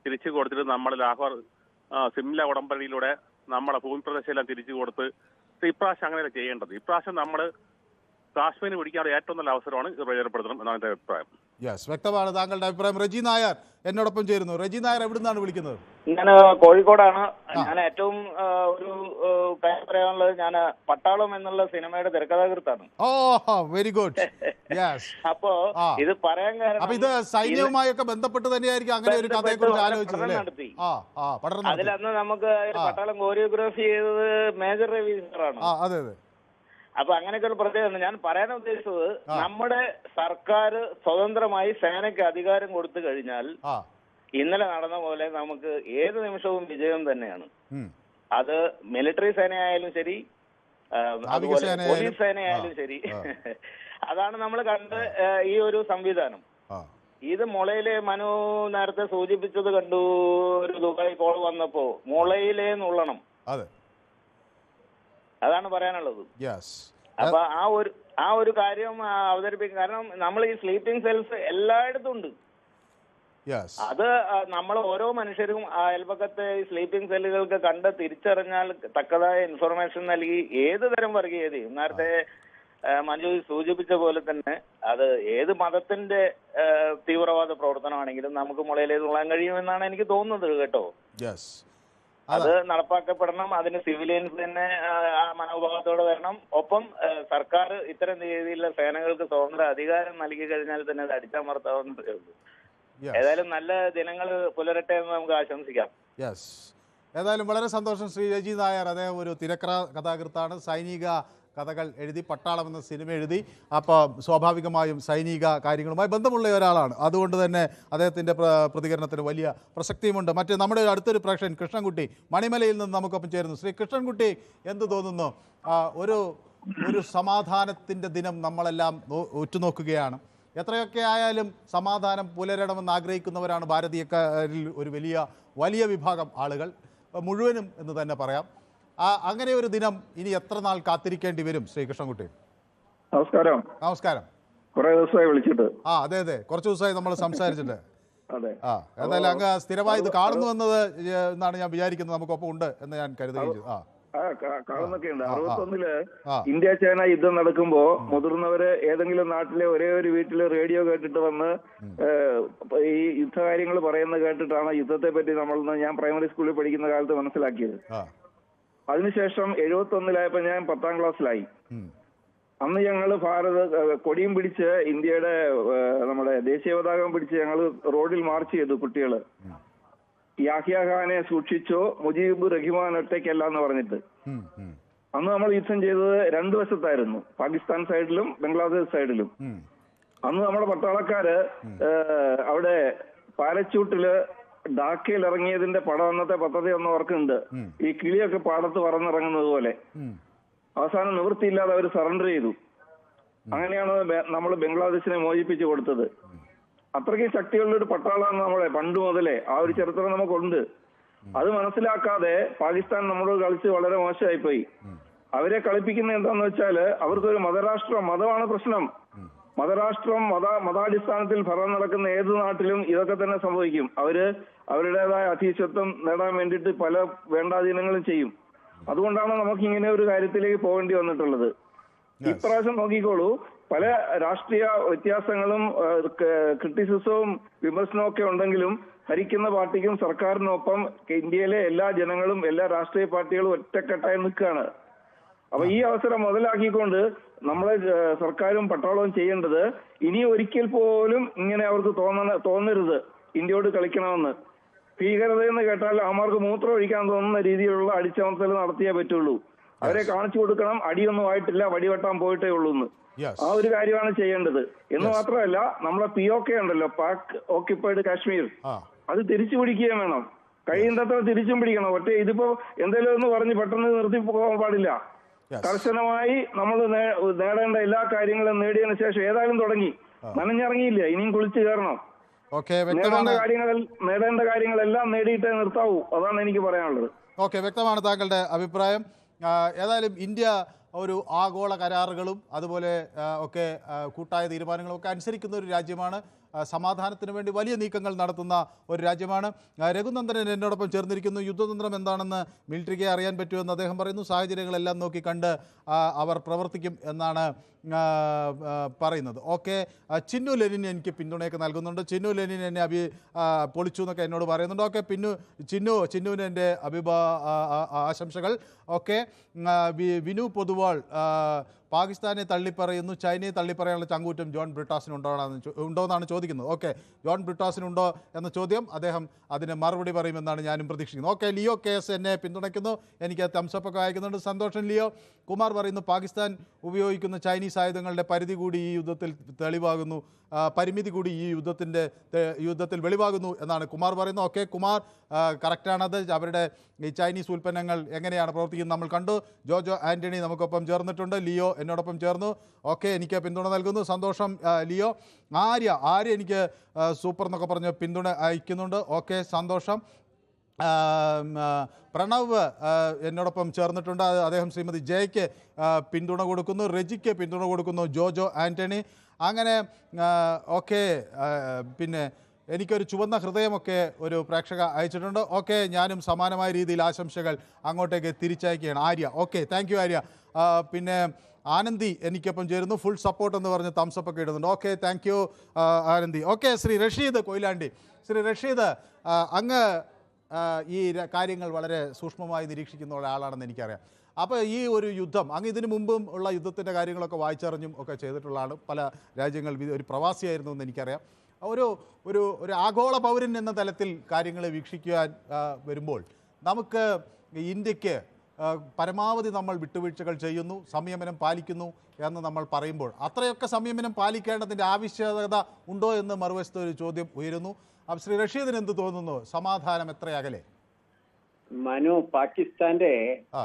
തിരിച്ചു കൊടുത്തിട്ട് നമ്മൾ ലാഹോർ സിംല ഉടമ്പടിയിലൂടെ നമ്മളെ ഭൂമിപ്രദേശമെല്ലാം തിരിച്ചു കൊടുത്ത് ഇപ്രാവശ്യം അങ്ങനെയല്ല ചെയ്യേണ്ടത്. ഇപ്രാവശ്യം നമ്മൾ കാശ്മീരിന് പിടിക്കാനുള്ള ഏറ്റവും നല്ല അവസരമാണ് പ്രയോജനപ്പെടുത്തണം എന്നാണ് എന്റെ അഭിപ്രായം. യെസ്, വ്യക്തമാണ് താങ്കളുടെ അഭിപ്രായം. റജി നായർ എന്നോടൊപ്പം ചേരുന്നു. റജി നായർ എവിടെ നിന്നാണ് വിളിക്കുന്നത്? ഞാൻ കോഴിക്കോടാണ്. ഞാൻ ഏറ്റവും ഒരു കാര്യം പറയാനുള്ളത്, ഞാൻ പട്ടാളം എന്നുള്ള സിനിമയുടെ തിരക്കഥാകൃത്താണ്. Very good. അപ്പോ ഇത് പറയാൻ കാരണം ഇത് സൈന്യവുമായൊക്കെ ബന്ധപ്പെട്ട് തന്നെയായിരിക്കും അങ്ങനെ ഒരു കഥയെ കുറിച്ച് ആലോചിച്ചത്. അതിലന്ന് നമുക്ക് പട്ടാളം കോറിയോഗ്രാഫി ചെയ്തത് മേജർ രവി സാറാണ്. അതെ. അപ്പൊ അങ്ങനെയൊക്കെ ഒരു പ്രത്യേകത ഞാൻ പറയാൻ ഉദ്ദേശിച്ചത്, നമ്മുടെ സർക്കാർ സ്വതന്ത്രമായി സേനയ്ക്ക് അധികാരം കൊടുത്തു കഴിഞ്ഞാൽ ഇന്നലെ നടന്ന പോലെ നമുക്ക് ഏത് നിമിഷവും വിജയം തന്നെയാണ്. അത് മിലിറ്ററി സേനയായാലും ശരി, അതുപോലെ പോലീസ് സേനയായാലും ശരി. അതാണ് നമ്മൾ കണ്ട ഈ ഒരു സംവിധാനം. ഇത് മുളയിലെ മനു നേരത്തെ സൂചിപ്പിച്ചത് കണ്ടു. ഒരു ദുബായ് കോൾ വന്നപ്പോ മുളയിലേ നുള്ളണം. അതാണ് പറയാനുള്ളത്. അപ്പൊ ആ ഒരു കാര്യം അവതരിപ്പിക്കും. കാരണം നമ്മൾ ഈ സ്ലീപ്പിംഗ് സെൽസ് എല്ലായിടത്തും ഉണ്ട്. അത് നമ്മൾ ഓരോ മനുഷ്യരും അയൽപക്കത്തെ സ്ലീപ്പിംഗ് സെല്ലുകൾക്ക് കണ്ട് തിരിച്ചറിഞ്ഞാൽ തക്കതായ ഇൻഫർമേഷൻ നൽകി ഏത് തരം വർഗീയതയും, നേരത്തെ മഞ്ജു സൂചിപ്പിച്ച പോലെ തന്നെ അത് ഏത് മതത്തിന്റെ തീവ്രവാദ പ്രവർത്തനമാണെങ്കിലും നമുക്ക് മുളയിലേ തുള്ളാൻ കഴിയുമെന്നാണ് എനിക്ക് തോന്നുന്നത് കേട്ടോ. അത് നടപ്പാക്കപ്പെടണം. അതിന് സിവിലിയൻസ് തന്നെ ആ മനോഭാവത്തോടെ വരണം. ഒപ്പം സർക്കാർ ഇത്തരം രീതിയിലുള്ള സേനകൾക്ക് സ്വതന്ത്ര അധികാരം നൽകി കഴിഞ്ഞാൽ തന്നെ അത് അടിച്ചമർത്താവുന്നതേ ഉള്ളൂ. ഏതായാലും നല്ല ദിനങ്ങൾ പുലരട്ടെ എന്ന് നമുക്ക് ആശംസിക്കാം. ഏതായാലും വളരെ സന്തോഷം. ശ്രീ രജി നായർ അദ്ദേഹം ഒരു തിരക്കഥാകൃത്താണ്. സൈനിക കഥകൾ എഴുതി, പട്ടാളം എന്ന സിനിമ എഴുതി. അപ്പോൾ സ്വാഭാവികമായും സൈനിക കാര്യങ്ങളുമായി ബന്ധമുള്ള ഒരാളാണ്. അതുകൊണ്ട് തന്നെ അദ്ദേഹത്തിൻ്റെ പ്രതികരണത്തിന് വലിയ പ്രസക്തിയുമുണ്ട്. നമ്മുടെ അടുത്തൊരു പ്രേക്ഷകൻ കൃഷ്ണൻകുട്ടി മണിമലയിൽ നിന്ന് നമുക്കൊപ്പം ചേരുന്നു. ശ്രീ കൃഷ്ണൻകുട്ടി, എന്ത് തോന്നുന്നു? ഒരു സമാധാനത്തിൻ്റെ ദിനം നമ്മളെല്ലാം ഉറ്റുനോക്കുകയാണ്. എത്രയൊക്കെ ആയാലും സമാധാനം പുലരണമെന്ന് ആഗ്രഹിക്കുന്നവരാണ് ഭാരതീയക്കാരിൽ ഒരു വലിയ വിഭാഗം ആളുകൾ, മുഴുവനും എന്ന് തന്നെ പറയാം. അങ്ങനെ ഒരു ദിനം ഇനി എത്ര നാൾ കാത്തിരിക്കേണ്ടി വരും? ശ്രീകൃഷ്ണൻകുട്ടി നമസ്കാരം. കുറെ ദിവസമായി വിളിച്ചിട്ട്. അതെ, കുറച്ച് ദിവസമായി നമ്മൾ സംസാരിച്ചിട്ട്. എന്തായാലും അങ്ങ് സ്ഥിരമായി ഇത് കാണുന്നു എന്നാണ് ഞാൻ വിചാരിക്കുന്നത്. നമുക്കൊപ്പം ഉണ്ട് എന്ന് ഞാൻ കരുതുകയും ചെയ്തു. കാണുന്നൊക്കെയുണ്ട്. 61-ല് ഇന്ത്യ ചൈന യുദ്ധം നടക്കുമ്പോ മുതിർന്നവര് ഏതെങ്കിലും നാട്ടിലെ ഒരേ ഒരു വീട്ടില് റേഡിയോ കേട്ടിട്ട് വന്ന് ഈ യുദ്ധകാര്യങ്ങൾ പറയുന്നത് കേട്ടിട്ടാണ് യുദ്ധത്തെ പറ്റി ഞാൻ പ്രൈമറി സ്കൂളിൽ പഠിക്കുന്ന കാലത്ത് മനസ്സിലാക്കിയത്. അതിനുശേഷം 71-ലായപ്പോ ഞാൻ 10ാം ക്ലാസ്സിലായി. അന്ന് ഞങ്ങൾ കൊടിയും പിടിച്ച് ഇന്ത്യയുടെ നമ്മുടെ ദേശീയ പതാകം പിടിച്ച് ഞങ്ങൾ റോഡിൽ മാർച്ച് ചെയ്തു കുട്ടികള്. യാഹ്യ ഖാനെ സൂക്ഷിച്ചോ, മുജീബ് റഹ്മാൻ ഒറ്റയ്ക്കല്ല എന്ന് പറഞ്ഞിട്ട്. അന്ന് നമ്മൾ യുദ്ധം ചെയ്തത് 2 വശത്തായിരുന്നു, പാകിസ്ഥാൻ സൈഡിലും ബംഗ്ലാദേശ് സൈഡിലും. അന്ന് നമ്മുടെ പട്ടാളക്കാര് അവിടെ പാരച്യൂട്ടില് ഡാക്കയിൽ ഇറങ്ങിയതിന്റെ പടം അന്നത്തെ പദ്ധതി ഒന്ന് ഓർക്കുന്നുണ്ട്. ഈ കിളിയൊക്കെ പാടത്ത് പറന്നിറങ്ങുന്നത് പോലെ. അവസാനം നിവൃത്തിയില്ലാതെ അവർ സറണ്ടർ ചെയ്തു. അങ്ങനെയാണ് നമ്മൾ ബംഗ്ലാദേശിനെ മോചിപ്പിച്ചു കൊടുത്തത്. അത്രയ്ക്ക് ശക്തിയുള്ള ഒരു പട്ടാളമാണ് നമ്മളെ പണ്ട് മുതലേ. ആ ഒരു ചരിത്രം നമുക്കുണ്ട്. അത് മനസ്സിലാക്കാതെ പാകിസ്ഥാൻ നമ്മളോട് കളിച്ച് വളരെ മോശമായിപ്പോയി. അവരെ കളിപ്പിക്കുന്ന എന്താന്ന് വെച്ചാല് അവർക്കൊരു മതമാണ് പ്രശ്നം. മതരാഷ്ട്രം മതാടിസ്ഥാനത്തിൽ ഭരണം നടക്കുന്ന ഏത് നാട്ടിലും ഇതൊക്കെ തന്നെ സംഭവിക്കും. അവരുടേതായ അധീശത്വം നേടാൻ വേണ്ടിയിട്ട് പല വേണ്ടാധീനങ്ങളും ചെയ്യും. അതുകൊണ്ടാണ് നമുക്ക് ഇങ്ങനെ ഒരു കാര്യത്തിലേക്ക് പോകേണ്ടി വന്നിട്ടുള്ളത്. ഇപ്രാവശ്യം നോക്കിക്കോളൂ, പല രാഷ്ട്രീയ വ്യത്യാസങ്ങളും ക്രിറ്റിസിസവും വിമർശനവും ഒക്കെ ഉണ്ടെങ്കിലും ഭരിക്കുന്ന പാർട്ടിക്കും സർക്കാരിനൊപ്പം ഇന്ത്യയിലെ എല്ലാ ജനങ്ങളും എല്ലാ രാഷ്ട്രീയ പാർട്ടികളും ഒറ്റക്കെട്ടായി നിൽക്കുകയാണ്. അപ്പൊ ഈ അവസരം മുതലാക്കിക്കൊണ്ട് നമ്മളെ സർക്കാരും പട്ടാളവും ചെയ്യേണ്ടത് ഇനി ഒരിക്കൽ പോലും ഇങ്ങനെ അവർക്ക് തോന്നരുത് ഇന്ത്യയോട് കളിക്കണമെന്ന്. ഭീകരതയെന്ന് കേട്ടാൽ അവർക്ക് മൂത്രം ഒഴിക്കാൻ തോന്നുന്ന രീതിയിലുള്ള അടിച്ചമർത്തൽ നടത്തിയേ പറ്റുള്ളൂ. അവരെ കാണിച്ചു കൊടുക്കണം, അടിയൊന്നും ആയിട്ടില്ല, വടിവെട്ടാൻ പോയിട്ടേ ഉള്ളൂ എന്ന്. ആ ഒരു കാര്യമാണ് ചെയ്യേണ്ടത്. എന്ന് മാത്രമല്ല, നമ്മളെ POK ഉണ്ടല്ലോ, പാക് ഓക്യുപ്പൈഡ് കാശ്മീർ, അത് തിരിച്ചു പിടിക്കുകയും വേണം. കഴിയുന്നത്ര തിരിച്ചും പിടിക്കണം. ഇതിപ്പോ എന്തെങ്കിലും ഒന്ന് പറഞ്ഞ് പെട്ടെന്ന് നിർത്തി പോകാൻ പാടില്ല. കർശനമായി നമ്മൾ നേടേണ്ട എല്ലാ കാര്യങ്ങളും നേടിയതിനു ശേഷം ഏതായാലും തുടങ്ങി, നനഞ്ഞിറങ്ങിയില്ല, ഇനിയും കുളിച്ചു കയറണം. നേടേണ്ട കാര്യങ്ങളെല്ലാം നേടിയിട്ടേ നിർത്താവൂ. അതാണ് എനിക്ക് പറയാനുള്ളത്. ഓക്കെ, വ്യക്തമാണ് താങ്കളുടെ അഭിപ്രായം. ഏതായാലും ഇന്ത്യ ഒരു ആഗോള കരാറുകളും അതുപോലെ ഒക്കെ കൂട്ടായ തീരുമാനങ്ങളും ഒക്കെ അനുസരിക്കുന്ന ഒരു രാജ്യമാണ്. സമാധാനത്തിന് വേണ്ടി വലിയ നീക്കങ്ങൾ നടത്തുന്ന ഒരു രാജ്യമാണ്. രഘുനന്ദനൻ എന്നോടൊപ്പം ചേർന്നിരിക്കുന്നു. യുദ്ധതന്ത്രം എന്താണെന്ന് മിലിറ്ററിക്ക് അറിയാൻ പറ്റുമെന്ന് അദ്ദേഹം പറയുന്നു. സാഹചര്യങ്ങളെല്ലാം നോക്കി കണ്ട് അവർ പ്രവർത്തിക്കും എന്നാണ് പറയുന്നത്. ഓക്കെ, ചിന്നു ലെനിൻ എനിക്ക് പിന്തുണയൊക്കെ നൽകുന്നുണ്ട്. ചിന്നു ലെനിൻ എന്നെ പൊളിച്ചു എന്നൊക്കെ എന്നോട് പറയുന്നുണ്ട്. ഓക്കെ, ചിന്നുവിന് എൻ്റെ ആശംസകൾ. ഓക്കെ, വിനു പൊതുവാൾ പാകിസ്ഥാനെ തള്ളിപ്പറയുന്നു, ചൈനയെ തള്ളിപ്പറയാനുള്ള ചങ്കൂറ്റം ജോൺ ബ്രിട്ടാസിനുണ്ടോയെന്നാണ് ചോദിക്കുന്നത്. ഓക്കെ, ജോൺ ബ്രിട്ടാസിനുണ്ടോ എന്ന ചോദ്യം അദ്ദേഹം അതിന് മറുപടി പറയുമെന്നാണ് ഞാനും പ്രതീക്ഷിക്കുന്നത്. ഓക്കെ, ലിയോ KS എന്നെ പിന്തുണയ്ക്കുന്നു, എനിക്ക് തംസപ്പൊക്കെ അയക്കുന്നുണ്ട്. സന്തോഷം ലിയോ. കുമാർ പറയുന്നു പാകിസ്ഥാൻ ഉപയോഗിക്കുന്ന ചൈനീസ് ആയുധങ്ങളുടെ പരിധി കൂടി ഈ യുദ്ധത്തിൽ തെളിവാകുന്നു, പരിമിതി കൂടി ഈ യുദ്ധത്തിൽ വെളിവാകുന്നു എന്നാണ് കുമാർ പറയുന്നത്. ഓക്കെ, കുമാർ കറക്റ്റാണത്. അവരുടെ ഈ ചൈനീസ് ഉൽപ്പന്നങ്ങൾ എങ്ങനെയാണ് പ്രവർത്തിക്കുന്നത് നമ്മൾ കണ്ടു. ജോജോ ആൻ്റണി നമുക്കൊപ്പം ചേർന്നിട്ടുണ്ട്. ലിയോ എന്നോടൊപ്പം ചേർന്നു. ഓക്കെ, എനിക്ക് പിന്തുണ നൽകുന്നു. സന്തോഷം ലിയോ. ആര്യ എനിക്ക് സൂപ്പർ എന്നൊക്കെ പറഞ്ഞ് പിന്തുണ അയക്കുന്നുണ്ട്. ഓക്കെ, സന്തോഷം. പ്രണവ് എന്നോടൊപ്പം ചേർന്നിട്ടുണ്ട്. അദ്ദേഹം ശ്രീമതി ജയയ്ക്ക് പിന്തുണ കൊടുക്കുന്നു, റെജിക്ക് പിന്തുണ കൊടുക്കുന്നു, ജോജോ ആൻ്റണി. അങ്ങനെ ഓക്കെ, പിന്നെ എനിക്കൊരു ചുവന്ന ഹൃദയമൊക്കെ ഒരു പ്രേക്ഷക അയച്ചിട്ടുണ്ട്. ഓക്കെ, ഞാനും സമാനമായ രീതിയിൽ ആശംസകൾ അങ്ങോട്ടേക്ക് തിരിച്ചയക്കുകയാണ്. Arya, okay, thank you Arya. പിന്നെ ആനന്ദി എനിക്കൊപ്പം ചേരുന്നു, ഫുൾ സപ്പോർട്ട് എന്ന് പറഞ്ഞ് തംസപ്പൊക്കെ ഇടുന്നുണ്ട്. Okay, thank you Anandi. Okay, Shri Rasheed Koyilandy. Shri Rasheed, അങ്ങ് ഈ കാര്യങ്ങൾ വളരെ സൂക്ഷ്മമായി നിരീക്ഷിക്കുന്ന ഒരാളാണെന്ന് എനിക്കറിയാം. അപ്പോൾ ഈ ഒരു യുദ്ധം അങ്ങ് ഇതിനു മുമ്പും ഉള്ള യുദ്ധത്തിൻ്റെ കാര്യങ്ങളൊക്കെ വായിച്ചറിഞ്ഞും ഒക്കെ ചെയ്തിട്ടുള്ളതാണ്. പല രാജ്യങ്ങൾ ഒരു പ്രവാസിയായിരുന്നു എന്ന് എനിക്കറിയാം. ഒരു ആഗോള പൗരൻ എന്ന തലത്തിൽ കാര്യങ്ങളെ വീക്ഷിക്കാൻ വരുമ്പോൾ നമുക്ക് ഇന്ത്യക്ക് പരമാവധി നമ്മൾ വിട്ടുവീഴ്ചകൾ ചെയ്യുന്നു, സംയമനം പാലിക്കുന്നു എന്ന് നമ്മൾ പറയുമ്പോൾ അത്രയൊക്കെ സംയമനം പാലിക്കേണ്ടതിൻ്റെ ആവശ്യകത ഉണ്ടോ എന്ന് മറുവശത്ത് ഒരു ചോദ്യം ഉയരുന്നു. അപ്പോൾ ശ്രീ റഷീദിന് എന്ത് തോന്നുന്നു? സമാധാനം എത്ര അകലെ? മനു, പാകിസ്ഥാന്റെ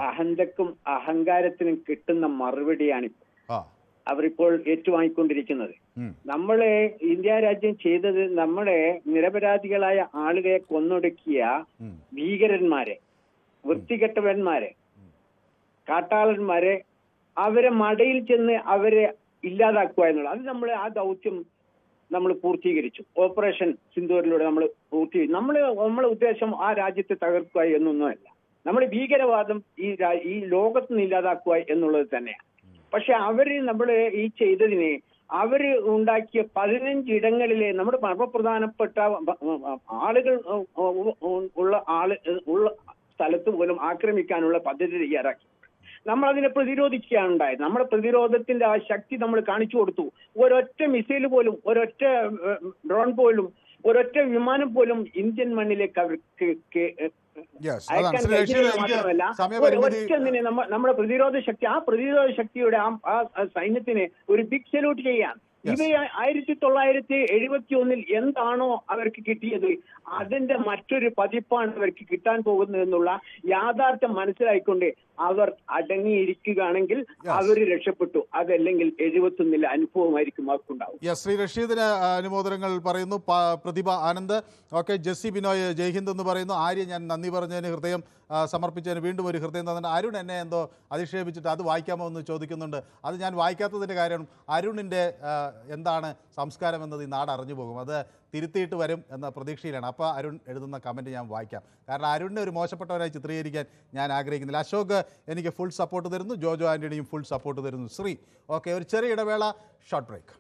അഹന്തക്കും അഹങ്കാരത്തിനും കിട്ടുന്ന മറുപടിയാണ് അവരിപ്പോൾ ഏറ്റുവാങ്ങിക്കൊണ്ടിരിക്കുന്നത്. നമ്മളെ ഇന്ത്യ രാജ്യം ചെയ്തത് നമ്മളെ നിരപരാധികളായ ആളുകളെ കൊന്നൊടുക്കിയ ഭീകരന്മാരെ, വൃത്തികെട്ടവന്മാരെ, കാട്ടാളന്മാരെ അവരെ മടയിൽ ചെന്ന് അവരെ ഇല്ലാതാക്കുക എന്നുള്ളത്, അത് നമ്മൾ ആ ദൗത്യം നമ്മൾ പൂർത്തീകരിച്ചു. ഓപ്പറേഷൻ സിന്ദൂരിലൂടെ നമ്മൾ പൂർത്തീകരിച്ചു. നമ്മളെ ഉദ്ദേശം ആ രാജ്യത്തെ തകർക്കുക എന്നൊന്നുമല്ല. നമ്മൾ ഭീകരവാദം ഈ ലോകത്ത് നിന്ന് ഇല്ലാതാക്കുക എന്നുള്ളത് തന്നെയാണ്. പക്ഷെ അവര് നമ്മള് ഈ ചെയ്തതിന് അവര് ഉണ്ടാക്കിയ 15 ഇടങ്ങളിലെ നമ്മുടെ മർമ്മപ്രധാനപ്പെട്ട ആളുകൾ ഉള്ള സ്ഥലത്ത് പോലും ആക്രമിക്കാനുള്ള പദ്ധതി തയ്യാറാക്കി. നമ്മൾ അതിനെ പ്രതിരോധിക്കുകയാണ് ഉണ്ടായത്. നമ്മുടെ പ്രതിരോധത്തിന്റെ ആ ശക്തി നമ്മൾ കാണിച്ചു കൊടുത്തു. ഒരൊറ്റ മിസൈൽ പോലും, ഒരൊറ്റ ഡ്രോൺ പോലും, ഒരൊറ്റ വിമാനം പോലും ഇന്ത്യൻ മണ്ണിലേക്ക് അവർക്ക് അയക്കാൻ കഴിഞ്ഞത് മാത്രമല്ല, ഒറ്റൊന്നിനെ നമ്മുടെ പ്രതിരോധ ശക്തി, ആ പ്രതിരോധ ശക്തിയുടെ ആ സൈന്യത്തിന് ഒരു ബിഗ് സല്യൂട്ട് ചെയ്യാൻ. ഇവ 1971 എന്താണോ അവർക്ക് കിട്ടിയത് അതിന്റെ മറ്റൊരു പതിപ്പാണ് അവർക്ക് കിട്ടാൻ പോകുന്നത് എന്നുള്ള യാഥാർത്ഥ്യം മനസ്സിലായിക്കൊണ്ട് അവർ അടങ്ങിയിരിക്കുകയാണെങ്കിൽ അവർ രക്ഷപ്പെട്ടു. അതല്ലെങ്കിൽ 71 അനുഭവമായിരിക്കും അവർക്കുണ്ടാവും. ശ്രീ റഷീദിന് അനുമോദനങ്ങൾ പറയുന്നു. പ്രതിഭ ആനന്ദ്, ഓക്കെ. ജെസ്സി ബിനോയ് ജയ്ഹിന്ദ് എന്ന് പറയുന്നു. ആര്യ, ഞാൻ നന്ദി പറഞ്ഞതിന്, ഹൃദയം സമർപ്പിച്ചതിന് വീണ്ടും ഒരു ഹൃദയം തന്നിട്ട്. അരുൺ എന്നെ എന്തോ അധിക്ഷേപിച്ചിട്ട് അത് വായിക്കാമോ എന്ന് ചോദിക്കുന്നുണ്ട്. അത് ഞാൻ വായിക്കാത്തതിൻ്റെ കാര്യം അരുണിൻ്റെ എന്താണ് സംസ്കാരം എന്നത് ഈ നാട് അറിഞ്ഞു പോകും. അത് തിരുത്തിയിട്ട് വരും എന്ന പ്രതീക്ഷയിലാണ്. അപ്പോൾ അരുൺ എഴുതുന്ന കമൻറ്റ് ഞാൻ വായിക്കാം. കാരണം അരുണിനെ ഒരു മോശപ്പെട്ടവരായി ചിത്രീകരിക്കാൻ ഞാൻ ആഗ്രഹിക്കുന്നില്ല. അശോക് എനിക്ക് ഫുൾ സപ്പോർട്ട് തരുന്നു. ജോജോ ആൻ്റണിയും ഫുൾ സപ്പോർട്ട് തരുന്നു. ശ്രീ, ഓക്കെ. ഒരു ചെറിയ ഇടവേള, ഷോർട്ട് ബ്രേക്ക്.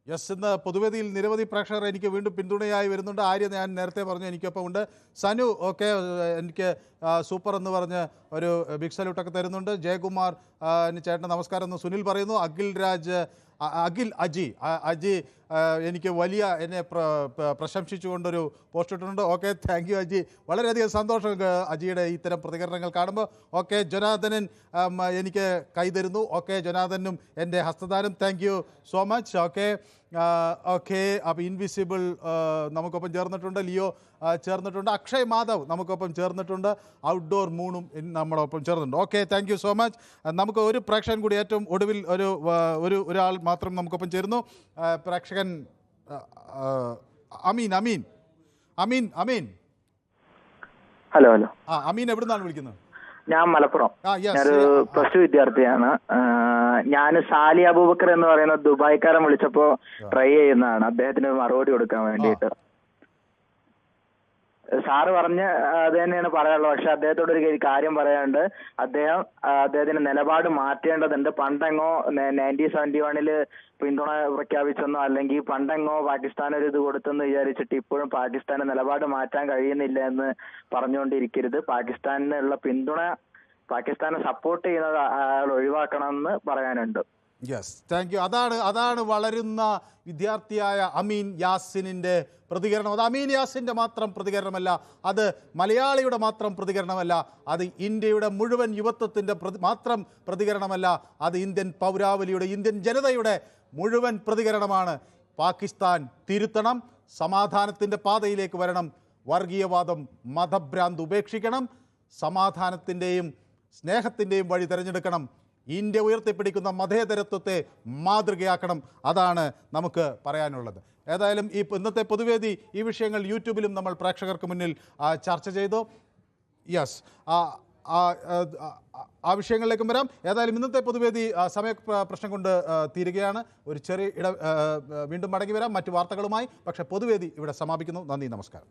യെസ്, ഇന്ന് പൊതുവേദിയിൽ നിരവധി പ്രേക്ഷകർ എനിക്ക് വീണ്ടും പിന്തുണയായി വരുന്നുണ്ട്. ആര്യ ഞാൻ നേരത്തെ പറഞ്ഞു എനിക്കൊപ്പം ഉണ്ട്. സനു, ഓക്കെ, എനിക്ക് സൂപ്പർ എന്ന് പറഞ്ഞ് ഒരു ബിഗ് സല്യൂട്ടൊക്കെ തരുന്നുണ്ട്. ജയകുമാർ ചേട്ടൻ നമസ്കാരം എന്ന് സുനിൽ പറയുന്നു. അഖിൽ അജി എനിക്ക് വലിയ എന്നെ പ്രശംസിച്ചുകൊണ്ടൊരു പോസ്റ്റ് ഇട്ടിട്ടുണ്ട്. Okay, thank U Aji. വളരെയധികം സന്തോഷം അജിയുടെ ഇത്തരം പ്രതികരണങ്ങൾ കാണുമ്പോൾ. ഓക്കെ, ജൊനാഥനൻ എനിക്ക് കൈ തരുന്നു. ഓക്കെ, ജൊനാഥനും എൻ്റെ ഹസ്തദാനം. Thank you so much. Okay, അപ്പോൾ ഇൻവിസിബിൾ നമുക്കൊപ്പം ചേർന്നിട്ടുണ്ട്. ലിയോ ചേർന്നിട്ടുണ്ട്. അക്ഷയ് മാധവ് നമുക്കൊപ്പം ചേർന്നിട്ടുണ്ട്. ഔട്ട്ഡോർ മൂണും നമ്മളൊപ്പം ചേർന്നിട്ടുണ്ട്. Okay, thank you so much. നമുക്ക് ഒരു പ്രേക്ഷകൻ കൂടി ഏറ്റവും ഒടുവിൽ ഒരാൾ മാത്രം നമുക്കൊപ്പം ചേരുന്നു. പ്രേക്ഷകൻ അമീൻ. ഹലോ. അമീൻ, എവിടെ നിന്നാണ് വിളിക്കുന്നത്? ഞാൻ മലപ്പുറം. ഞാനൊരു പ്ലസ് ടു വിദ്യാർത്ഥിയാണ്. ഞാൻ സാലി അബൂബക്കർ എന്ന് പറയുന്ന ദുബായ്ക്കാരൻ വിളിച്ചപ്പോ ട്രൈ ചെയ്യുന്നതാണ് അദ്ദേഹത്തിന് മറുപടി കൊടുക്കാൻ വേണ്ടിയിട്ട്. സാറ് പറഞ്ഞ അത് തന്നെയാണ് പറയാനുള്ളത്. പക്ഷെ അദ്ദേഹത്തോട് ഒരു കാര്യം പറയാനുണ്ട്. അദ്ദേഹത്തിന്റെ നിലപാട് മാറ്റേണ്ടതുണ്ട്. പണ്ടെങ്ങോ 1971 പിന്തുണ പ്രഖ്യാപിച്ചെന്നോ അല്ലെങ്കിൽ പണ്ടെങ്ങോ പാകിസ്ഥാൻ ഒരു ഇത് കൊടുത്തെന്ന് വിചാരിച്ചിട്ട് ഇപ്പോഴും പാകിസ്ഥാന് നിലപാട് മാറ്റാൻ കഴിയുന്നില്ല എന്ന് പറഞ്ഞുകൊണ്ടിരിക്കരുത്. പാകിസ്ഥാനുള്ള പിന്തുണ, പാകിസ്ഥാനെ സപ്പോർട്ട് ചെയ്യുന്നത് അയാൾ ഒഴിവാക്കണമെന്ന് പറയാനുണ്ട്. Yes, thank you. അതാണ് വളരുന്ന വിദ്യാർത്ഥിയായ അമീൻ യാസിനിൻ്റെ പ്രതികരണം. അത് അമീൻ യാസിൻ്റെ മാത്രം പ്രതികരണമല്ല, അത് മലയാളിയുടെ മാത്രം പ്രതികരണമല്ല, അത് ഇന്ത്യയുടെ മുഴുവൻ യുവത്വത്തിൻ്റെ മാത്രം പ്രതികരണമല്ല, അത് ഇന്ത്യൻ പൗരാവലിയുടെ, ഇന്ത്യൻ ജനതയുടെ മുഴുവൻ പ്രതികരണമാണ്. പാകിസ്ഥാൻ തിരുത്തണം, സമാധാനത്തിൻ്റെ പാതയിലേക്ക് വരണം, വർഗീയവാദം, മതഭ്രാന്ത് ഉപേക്ഷിക്കണം, സമാധാനത്തിൻ്റെയും സ്നേഹത്തിൻ്റെയും വഴി തിരഞ്ഞെടുക്കണം, ഇന്ത്യ ഉയർത്തിപ്പിടിക്കുന്ന മതേതരത്വത്തെ മാതൃകയാക്കണം. അതാണ് നമുക്ക് പറയാനുള്ളത്. ഏതായാലും ഇന്നത്തെ പൊതുവേദി ഈ വിഷയങ്ങൾ യൂട്യൂബിലും നമ്മൾ പ്രേക്ഷകർക്ക് മുന്നിൽ ചർച്ച ചെയ്തു. യെസ്, ആ വിഷയങ്ങളിലേക്കും വരാം. ഏതായാലും ഇന്നത്തെ പൊതുവേദി സമയ പ്രശ്നം കൊണ്ട് തീരുകയാണ്. ഒരു ചെറിയ വീണ്ടും മടങ്ങി വരാം മറ്റു വാർത്തകളുമായി. പക്ഷേ പൊതുവേദി ഇവിടെ സമാപിക്കുന്നു. നന്ദി, നമസ്കാരം.